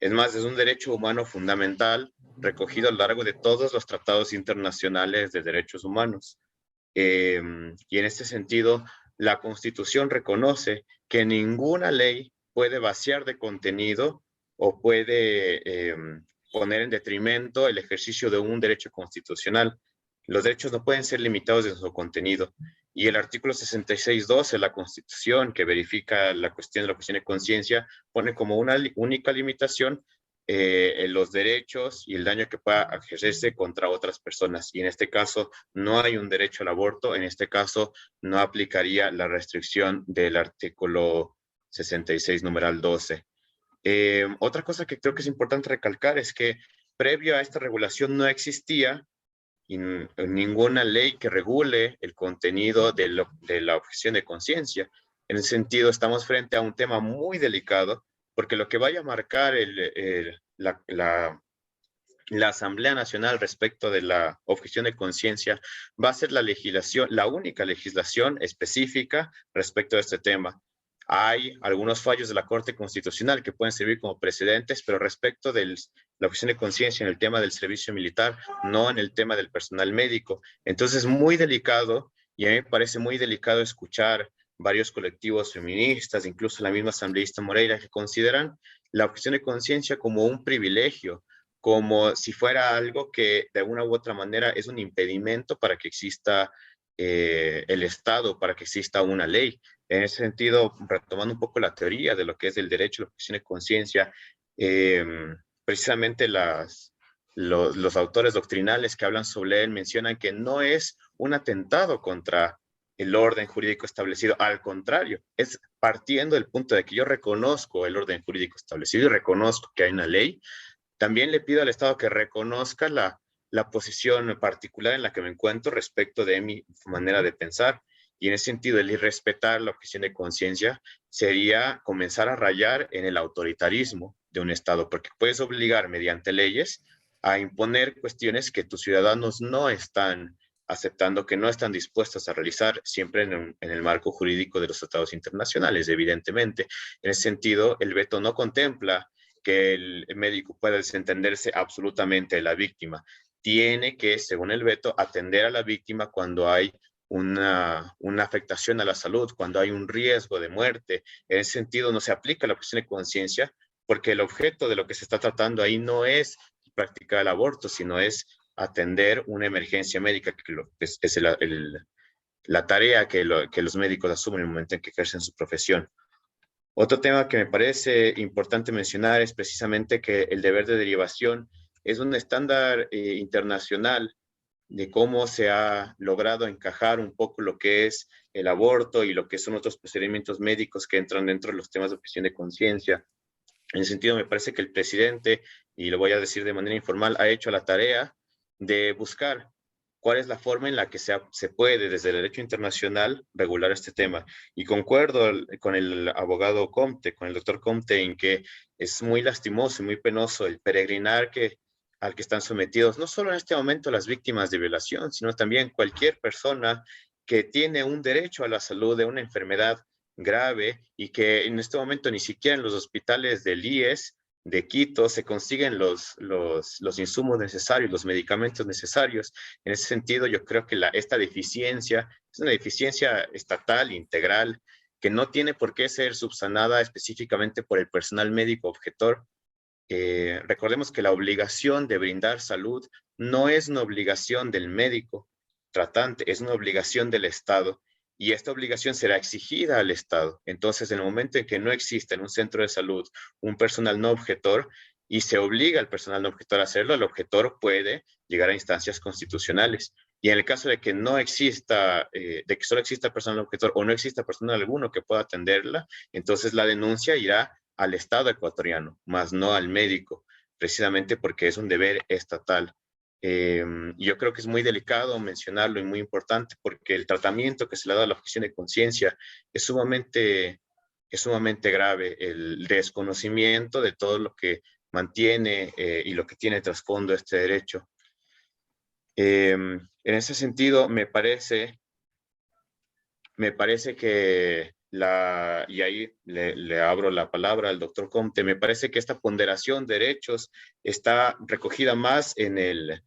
Es más, es un derecho humano fundamental recogido a lo largo de todos los tratados internacionales de derechos humanos. Y en este sentido, la Constitución reconoce que ninguna ley puede vaciar de contenido o puede poner en detrimento el ejercicio de un derecho constitucional. Los derechos no pueden ser limitados en su contenido. Y el artículo 66.2 de la Constitución, que verifica la cuestión de la objeción de conciencia, pone como una única limitación los derechos y el daño que pueda ejercerse contra otras personas. Y en este caso no hay un derecho al aborto. En este caso no aplicaría la restricción del artículo 66, numeral 12. Otra cosa que creo que es importante recalcar es que previo a esta regulación no existía ninguna ley que regule el contenido de la objeción de conciencia. En ese sentido, estamos frente a un tema muy delicado, porque lo que vaya a marcar la Asamblea Nacional respecto de la objeción de conciencia va a ser la legislación, la única legislación específica respecto a este tema. Hay algunos fallos de la Corte Constitucional que pueden servir como precedentes, pero respecto de la objeción de conciencia en el tema del servicio militar, no en el tema del personal médico. Entonces es muy delicado, y a mí me parece muy delicado escuchar varios colectivos feministas, incluso la misma asambleísta Moreira, que consideran la objeción de conciencia como un privilegio, como si fuera algo que de alguna u otra manera es un impedimento para que exista el Estado, para que exista una ley. En ese sentido, retomando un poco la teoría de lo que es el derecho a la objeción de conciencia, precisamente los autores doctrinales que hablan sobre él mencionan que no es un atentado contra el orden jurídico establecido. Al contrario, es partiendo del punto de que yo reconozco el orden jurídico establecido y reconozco que hay una ley. También le pido al Estado que reconozca la posición particular en la que me encuentro respecto de mi manera de pensar. Y en ese sentido, el irrespetar la objeción de conciencia sería comenzar a rayar en el autoritarismo de un Estado, porque puedes obligar mediante leyes a imponer cuestiones que tus ciudadanos no están aceptando, que no están dispuestos a realizar, siempre en el marco jurídico de los tratados internacionales, evidentemente. En ese sentido, el veto no contempla que el médico pueda desentenderse absolutamente de la víctima. Tiene que, según el veto, atender a la víctima cuando hay una afectación a la salud, cuando hay un riesgo de muerte. En ese sentido, no se aplica la objeción de conciencia, porque el objeto de lo que se está tratando ahí no es practicar el aborto, sino es atender una emergencia médica, que es la tarea que los médicos asumen en el momento en que ejercen su profesión. Otro tema que me parece importante mencionar es precisamente que el deber de derivación es un estándar internacional de cómo se ha logrado encajar un poco lo que es el aborto y lo que son otros procedimientos médicos que entran dentro de los temas de objeción de conciencia. En ese sentido, me parece que el presidente, y lo voy a decir de manera informal, ha hecho la tarea de buscar cuál es la forma en la que se puede, desde el derecho internacional, regular este tema. Y concuerdo con el abogado Comte, con el doctor Comte, en que es muy lastimoso y muy penoso el peregrinar que al que están sometidos, no solo en este momento las víctimas de violación, sino también cualquier persona que tiene un derecho a la salud de una enfermedad grave y que en este momento ni siquiera en los hospitales del IES de Quito se consiguen los insumos necesarios, los medicamentos necesarios. En ese sentido, yo creo que esta deficiencia es una deficiencia estatal, integral, que no tiene por qué ser subsanada específicamente por el personal médico objetor. Recordemos que la obligación de brindar salud no es una obligación del médico tratante, es una obligación del Estado, y esta obligación será exigida al Estado. Entonces, en el momento en que no exista en un centro de salud un personal no objetor y se obliga al personal no objetor a hacerlo, el objetor puede llegar a instancias constitucionales. Y en el caso de que no exista, de que solo exista personal no objetor o no exista personal alguno que pueda atenderla, entonces la denuncia irá al Estado ecuatoriano, más no al médico, precisamente porque es un deber estatal. Yo creo que es muy delicado mencionarlo y muy importante porque el tratamiento que se le da a la objeción de conciencia es sumamente grave, el desconocimiento de todo lo que mantiene y lo que tiene trasfondo este derecho. En ese sentido, me parece que y ahí le abro la palabra al doctor Comte, me parece que esta ponderación de derechos está recogida más en el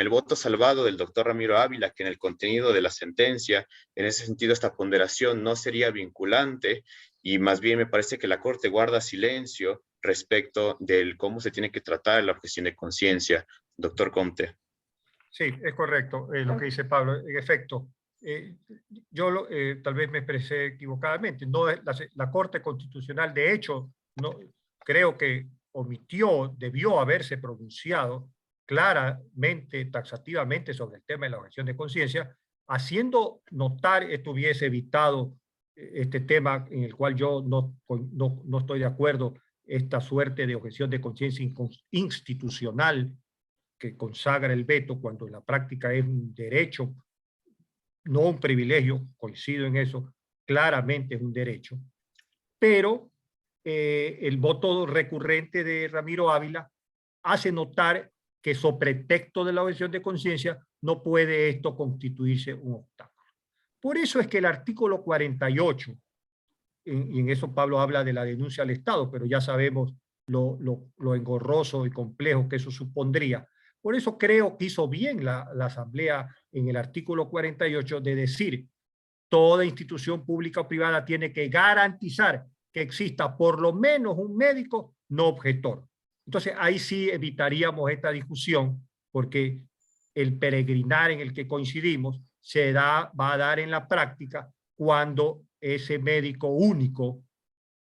voto salvado del doctor Ramiro Ávila que en el contenido de la sentencia. En ese sentido, esta ponderación no sería vinculante y más bien me parece que la Corte guarda silencio respecto del cómo se tiene que tratar la objeción de conciencia. Doctor Comte. Sí, es correcto lo que dice Pablo. En efecto, yo tal vez me expresé equivocadamente. No, la Corte Constitucional, de hecho, no, creo que debió haberse pronunciado claramente, taxativamente sobre el tema de la objeción de conciencia, haciendo notar esto hubiese evitado este tema en el cual yo no estoy de acuerdo, esta suerte de objeción de conciencia institucional que consagra el veto cuando en la práctica es un derecho, no un privilegio, coincido en eso, claramente es un derecho, pero el voto recurrente de Ramiro Ávila hace notar que sobre pretexto de la objeción de conciencia no puede esto constituirse un obstáculo. Por eso es que el artículo 48, y en eso Pablo habla de la denuncia al Estado, pero ya sabemos lo engorroso y complejo que eso supondría. Por eso creo que hizo bien la Asamblea en el artículo 48 de decir toda institución pública o privada tiene que garantizar que exista por lo menos un médico no objetor. Entonces ahí sí evitaríamos esta discusión porque el peregrinar en el que coincidimos va a dar en la práctica cuando ese médico único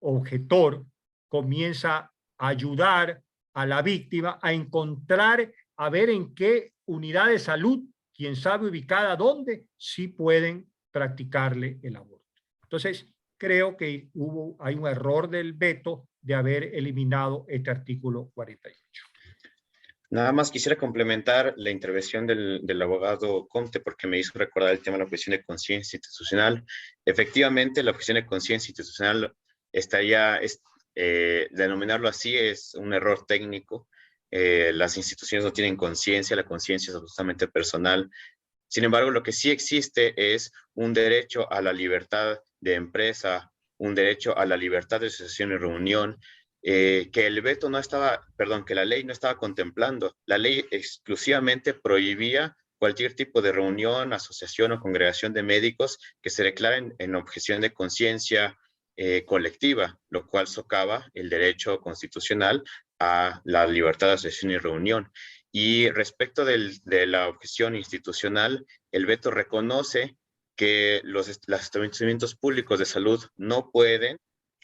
objetor comienza a ayudar a la víctima a encontrar, a ver en qué unidad de salud, quién sabe ubicada dónde, sí pueden practicarle el aborto. Entonces, creo que hay un error del veto de haber eliminado este artículo 48. Nada más quisiera complementar la intervención del abogado Comte porque me hizo recordar el tema de la objeción de conciencia institucional. Efectivamente, la objeción de conciencia institucional denominarlo así es un error técnico. Las instituciones no tienen conciencia, la conciencia es absolutamente personal. Sin embargo, lo que sí existe es un derecho a la libertad de empresa, un derecho a la libertad de asociación y reunión, que el veto no estaba, perdón, que la ley no estaba contemplando. La ley exclusivamente prohibía cualquier tipo de reunión, asociación o congregación de médicos que se declaren en objeción de conciencia colectiva, lo cual socava el derecho constitucional a la libertad de asociación y reunión. Y respecto de la objeción institucional, el veto reconoce que los establecimientos públicos de salud no pueden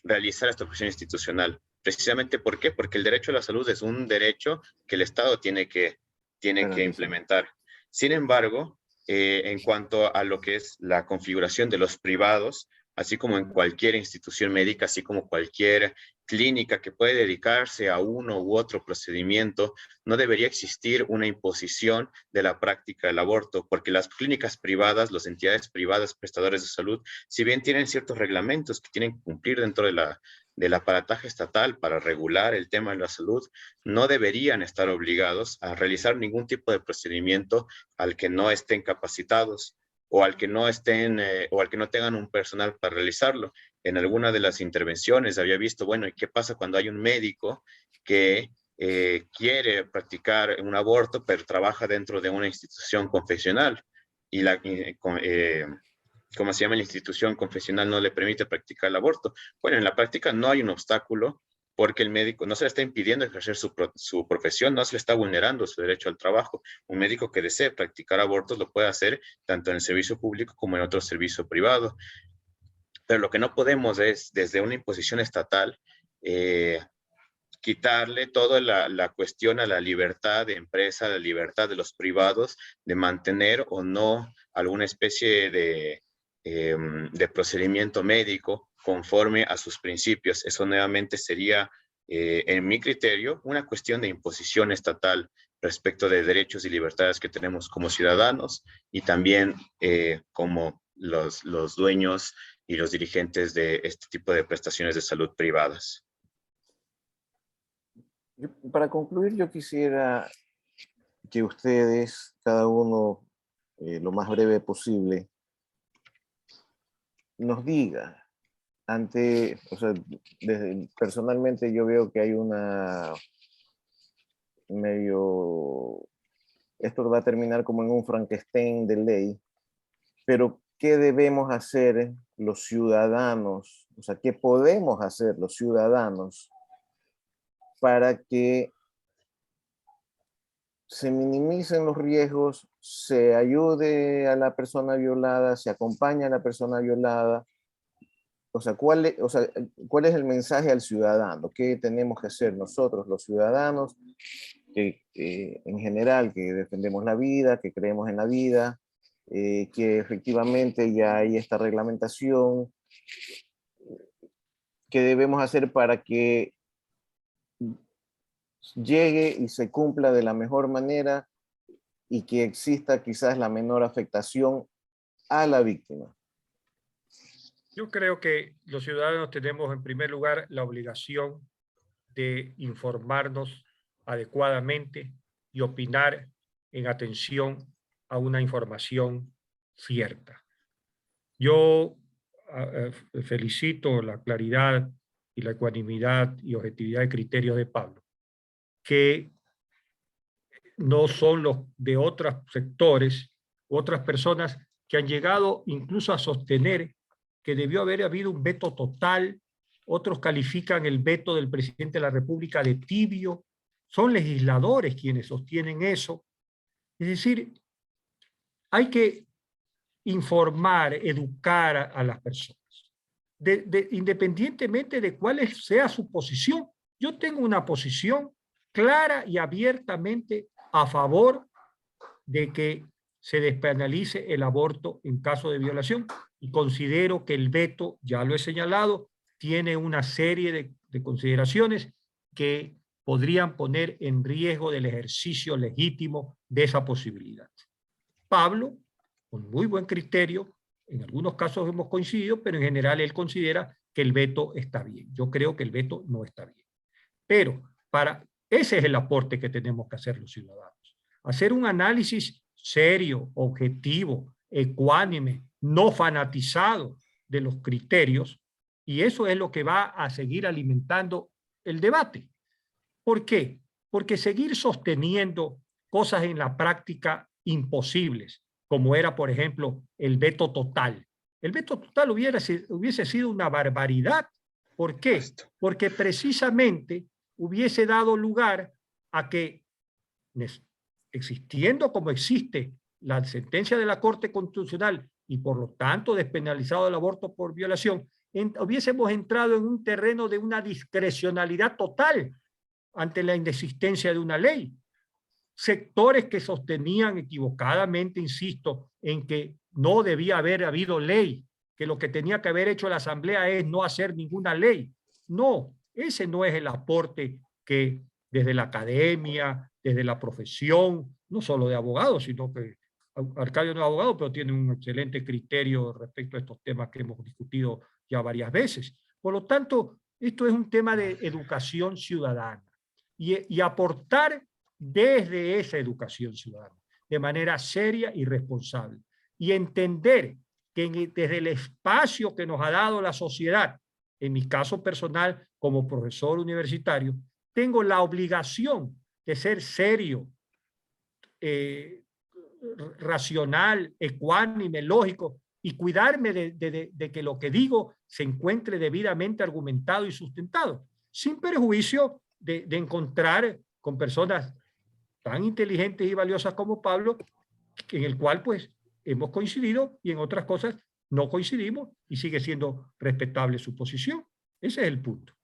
realizar esta objeción institucional. Precisamente, ¿por qué? Porque el derecho a la salud es un derecho que el Estado tiene que implementar. Sin embargo, en cuanto a lo que es la configuración de los privados, así como en cualquier institución médica, así como cualquier clínica que puede dedicarse a uno u otro procedimiento, no debería existir una imposición de la práctica del aborto, porque las clínicas privadas, las entidades privadas prestadores de salud, si bien tienen ciertos reglamentos que tienen que cumplir dentro de del aparataje estatal para regular el tema de la salud no deberían estar obligados a realizar ningún tipo de procedimiento al que no estén capacitados o al que no estén o al que no tengan un personal para realizarlo. En alguna de las intervenciones había visto, bueno, ¿y qué pasa cuando hay un médico que quiere practicar un aborto, pero trabaja dentro de una institución confesional y ¿cómo se llama? La institución confesional no le permite practicar el aborto? Bueno, en la práctica no hay un obstáculo porque el médico no se le está impidiendo ejercer su profesión, no se le está vulnerando su derecho al trabajo. Un médico que desee practicar abortos lo puede hacer tanto en el servicio público como en otro servicio privado. Pero lo que no podemos es, desde una imposición estatal, quitarle toda la cuestión a la libertad de empresa, a la libertad de los privados de mantener o no alguna especie de procedimiento médico conforme a sus principios. Eso nuevamente sería, en mi criterio, una cuestión de imposición estatal respecto de derechos y libertades que tenemos como ciudadanos y también como los dueños y los dirigentes de este tipo de prestaciones de salud privadas. Para concluir, yo quisiera que ustedes, cada uno, lo más breve posible, nos diga, personalmente yo veo que hay esto va a terminar como en un Frankenstein de ley, pero ¿qué debemos hacer los ciudadanos? O sea, ¿qué podemos hacer los ciudadanos para que se minimicen los riesgos, se ayude a la persona violada, se acompañe a la persona violada? O sea, ¿cuál es el mensaje al ciudadano? ¿Qué tenemos que hacer nosotros, los ciudadanos, que en general, que defendemos la vida, que creemos en la vida, que efectivamente ya hay esta reglamentación? ¿Qué debemos hacer para que llegue y se cumpla de la mejor manera y que exista quizás la menor afectación a la víctima? Yo creo que los ciudadanos tenemos en primer lugar la obligación de informarnos adecuadamente y opinar en atención a una información cierta. Yo felicito la claridad y la ecuanimidad y objetividad de criterios de Pablo, que no son los de otros sectores, otras personas que han llegado incluso a sostener que debió haber habido un veto total. Otros califican el veto del presidente de la República de tibio. Son legisladores quienes sostienen eso. Es decir, hay que informar, educar a las personas, independientemente de cuál sea su posición. Yo tengo una posición clara y abiertamente a favor de que se despenalice el aborto en caso de violación, y considero que el veto, ya lo he señalado, tiene una serie de consideraciones que podrían poner en riesgo del ejercicio legítimo de esa posibilidad. Pablo, con muy buen criterio, en algunos casos hemos coincidido, pero en general él considera que el veto está bien. Yo creo que el veto no está bien. Pero ese es el aporte que tenemos que hacer los ciudadanos. Hacer un análisis serio, objetivo, ecuánime, no fanatizado de los criterios, y eso es lo que va a seguir alimentando el debate. ¿Por qué? Porque seguir sosteniendo cosas en la práctica imposibles, como era, por ejemplo, el veto total. El veto total hubiese sido una barbaridad. ¿Por qué? Porque precisamente hubiese dado lugar a que, existiendo como existe la sentencia de la Corte Constitucional y por lo tanto despenalizado el aborto por violación, hubiésemos entrado en un terreno de una discrecionalidad total ante la inexistencia de una ley. Sectores que sostenían equivocadamente, insisto, en que no debía haber habido ley, que lo que tenía que haber hecho la Asamblea es no hacer ninguna ley. No, ese no es el aporte que desde la academia, desde la profesión, no solo de abogados, sino que Arcadio no es abogado, pero tiene un excelente criterio respecto a estos temas que hemos discutido ya varias veces. Por lo tanto, Esto es un tema de educación ciudadana y aportar desde esa educación ciudadana, de manera seria y responsable. Y entender que desde el espacio que nos ha dado la sociedad, en mi caso personal como profesor universitario, tengo la obligación de ser serio, racional, ecuánime, lógico, y cuidarme de que lo que digo se encuentre debidamente argumentado y sustentado, sin perjuicio de encontrar con personas tan inteligentes y valiosas como Pablo, en el cual pues hemos coincidido y en otras cosas no coincidimos y sigue siendo respetable su posición. Ese es el punto.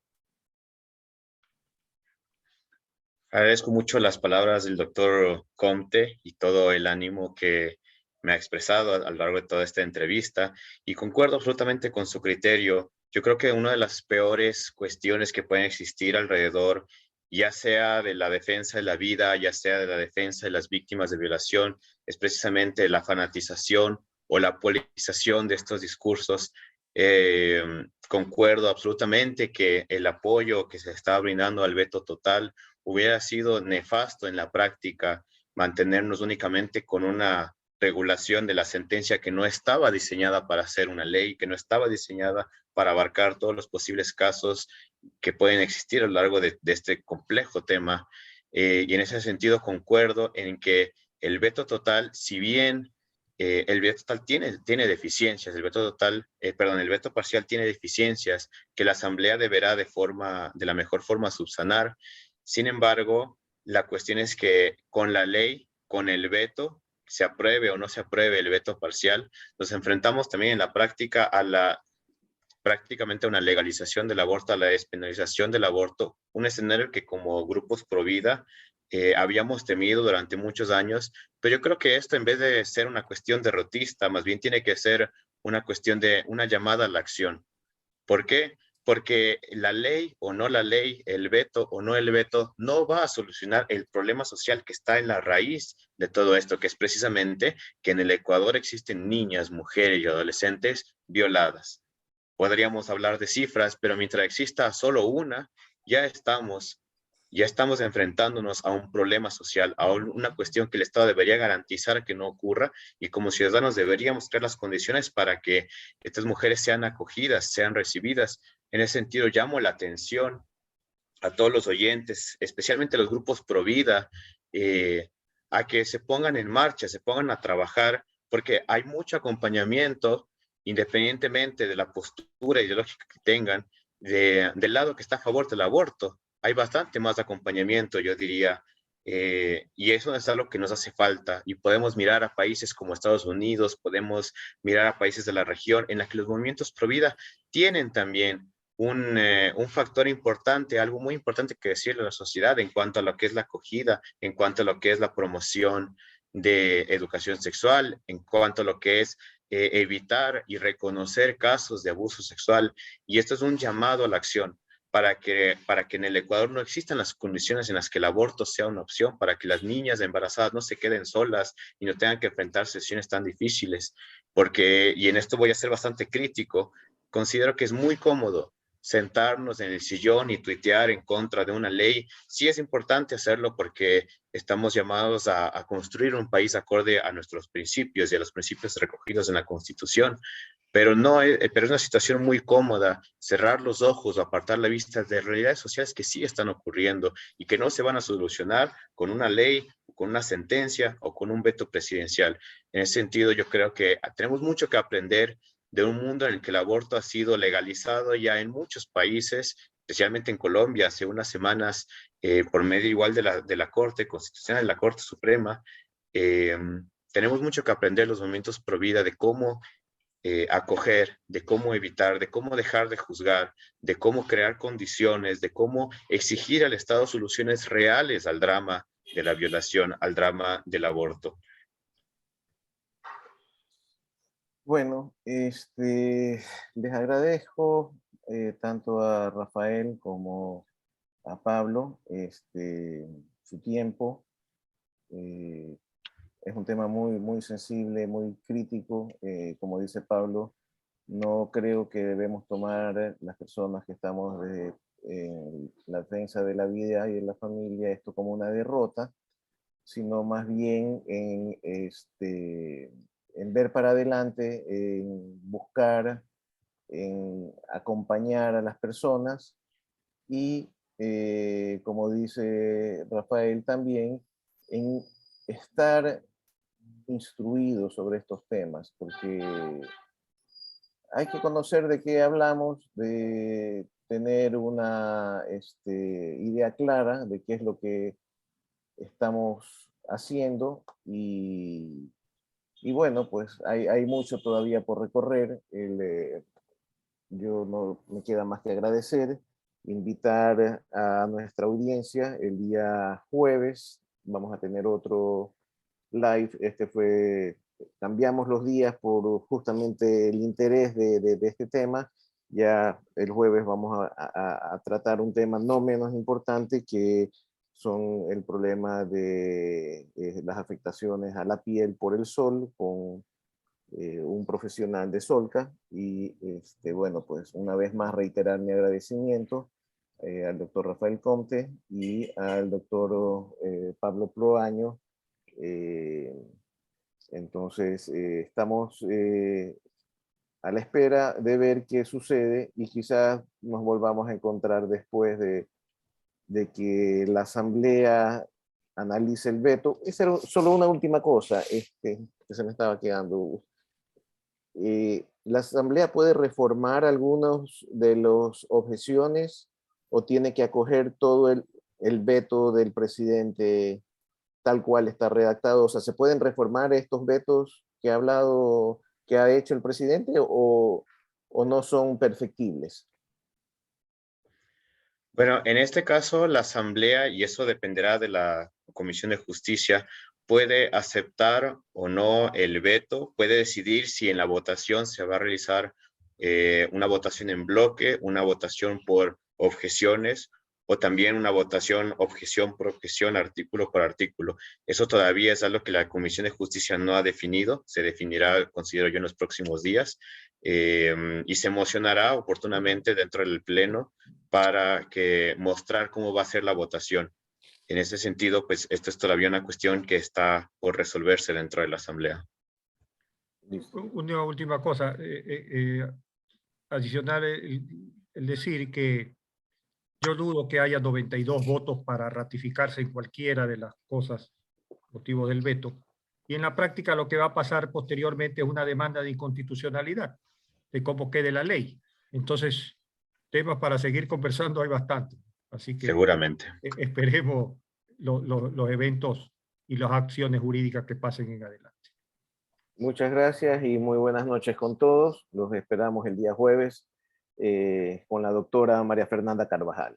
Agradezco mucho las palabras del doctor Comte y todo el ánimo que me ha expresado a lo largo de toda esta entrevista y concuerdo absolutamente con su criterio. Yo creo que una de las peores cuestiones que pueden existir alrededor, ya sea de la defensa de la vida, ya sea de la defensa de las víctimas de violación, es precisamente la fanatización o la politización de estos discursos. Concuerdo absolutamente que el apoyo que se está brindando al veto total hubiera sido nefasto en la práctica mantenernos únicamente con una regulación de la sentencia que no estaba diseñada para ser una ley, que no estaba diseñada para abarcar todos los posibles casos que pueden existir a lo largo de este complejo tema. Y en ese sentido concuerdo en que el veto total, si bien el veto total tiene deficiencias, el veto parcial tiene deficiencias que la Asamblea deberá de la mejor forma subsanar. Sin embargo, la cuestión es que con la ley, con el veto, se apruebe o no se apruebe el veto parcial, nos enfrentamos también en la práctica prácticamente a una legalización del aborto, a la despenalización del aborto, un escenario que como grupos pro vida habíamos temido durante muchos años, pero yo creo que esto en vez de ser una cuestión derrotista, más bien tiene que ser una cuestión de una llamada a la acción. ¿Por qué? Porque la ley o no la ley, el veto o no el veto, no va a solucionar el problema social que está en la raíz de todo esto, que es precisamente que en el Ecuador existen niñas, mujeres y adolescentes violadas. Podríamos hablar de cifras, pero mientras exista solo una, ya estamos, ya estamos enfrentándonos a un problema social, a una cuestión que el Estado debería garantizar que no ocurra y como ciudadanos deberíamos crear las condiciones para que estas mujeres sean acogidas, sean recibidas. En ese sentido, llamo la atención a todos los oyentes, especialmente los grupos pro vida, a que se pongan en marcha, se pongan a trabajar, porque hay mucho acompañamiento, independientemente de la postura ideológica que tengan, del lado que está a favor del aborto. Hay bastante más acompañamiento, yo diría, y eso es algo que nos hace falta. Y podemos mirar a países como Estados Unidos, podemos mirar a países de la región en la que los movimientos pro vida tienen también un factor importante, algo muy importante que decirle a la sociedad en cuanto a lo que es la acogida, en cuanto a lo que es la promoción de educación sexual, en cuanto a lo que es evitar y reconocer casos de abuso sexual. Y esto es un llamado a la acción para que en el Ecuador no existan las condiciones en las que el aborto sea una opción, para que las niñas embarazadas no se queden solas y no tengan que enfrentar sesiones tan difíciles. Porque, y en esto voy a ser bastante crítico, considero que es muy cómodo sentarnos en el sillón y tuitear en contra de una ley. Sí es importante hacerlo porque estamos llamados a construir un país acorde a nuestros principios y a los principios recogidos en la Constitución, pero no pero es una situación muy cómoda cerrar los ojos o apartar la vista de realidades sociales que sí están ocurriendo y que no se van a solucionar con una ley, con una sentencia o con un veto presidencial. En ese sentido, yo creo que tenemos mucho que aprender de un mundo en el que el aborto ha sido legalizado ya en muchos países, especialmente en Colombia, hace unas semanas, por medio igual de la Corte Constitucional, de la Corte Suprema. Eh, Tenemos mucho que aprender los movimientos pro vida de cómo acoger, de cómo evitar, de cómo dejar de juzgar, de cómo crear condiciones, de cómo exigir al Estado soluciones reales al drama de la violación, al drama del aborto. Bueno, les agradezco tanto a Rafael como a Pablo su tiempo. Es un tema muy, muy sensible, muy crítico. Como dice Pablo, No creo que debemos tomar las personas que estamos en la defensa de la vida y de la familia esto como una derrota, sino más bien en ver para adelante, en buscar, en acompañar a las personas y, como dice Rafael también, en estar instruidos sobre estos temas, porque hay que conocer de qué hablamos, de tener una idea clara de qué es lo que estamos haciendo y bueno, pues hay mucho todavía por recorrer. Yo no me queda más que agradecer, invitar a nuestra audiencia el día jueves. Vamos a tener otro live. Cambiamos los días por justamente el interés de este tema. Ya el jueves vamos a tratar un tema no menos importante que son el problema de las afectaciones a la piel por el sol con un profesional de Solca y bueno, pues una vez más reiterar mi agradecimiento al doctor Rafael Comte y al doctor Pablo Proaño. Eh, entonces, estamos a la espera de ver qué sucede y quizás nos volvamos a encontrar después de que la Asamblea analice el veto. Esa era solo una última cosa que se me estaba quedando. ¿La Asamblea puede reformar algunos de las objeciones o tiene que acoger todo el veto del presidente tal cual está redactado? O sea, ¿se pueden reformar estos vetos que ha hablado, que ha hecho el presidente o no son perfectibles? Bueno, en este caso, la Asamblea, y eso dependerá de la Comisión de Justicia, puede aceptar o no el veto, puede decidir si en la votación se va a realizar una votación en bloque, una votación por objeciones o también una votación objeción por objeción, artículo por artículo. Eso todavía es algo que la Comisión de Justicia no ha definido, se definirá, considero yo, en los próximos días y se emocionará oportunamente dentro del Pleno para que mostrar cómo va a ser la votación. En ese sentido, pues esto es todavía una cuestión que está por resolverse dentro de la Asamblea. Una última cosa, adicional el decir que yo dudo que haya 92 votos para ratificarse en cualquiera de las cosas motivo del veto. Y en la práctica lo que va a pasar posteriormente es una demanda de inconstitucionalidad, de cómo quede la ley. Entonces, temas para seguir conversando hay bastante. Así que Seguramente. esperemos los eventos y las acciones jurídicas que pasen en adelante. Muchas gracias y muy buenas noches con todos. Los esperamos el día jueves con la doctora María Fernanda Carvajal.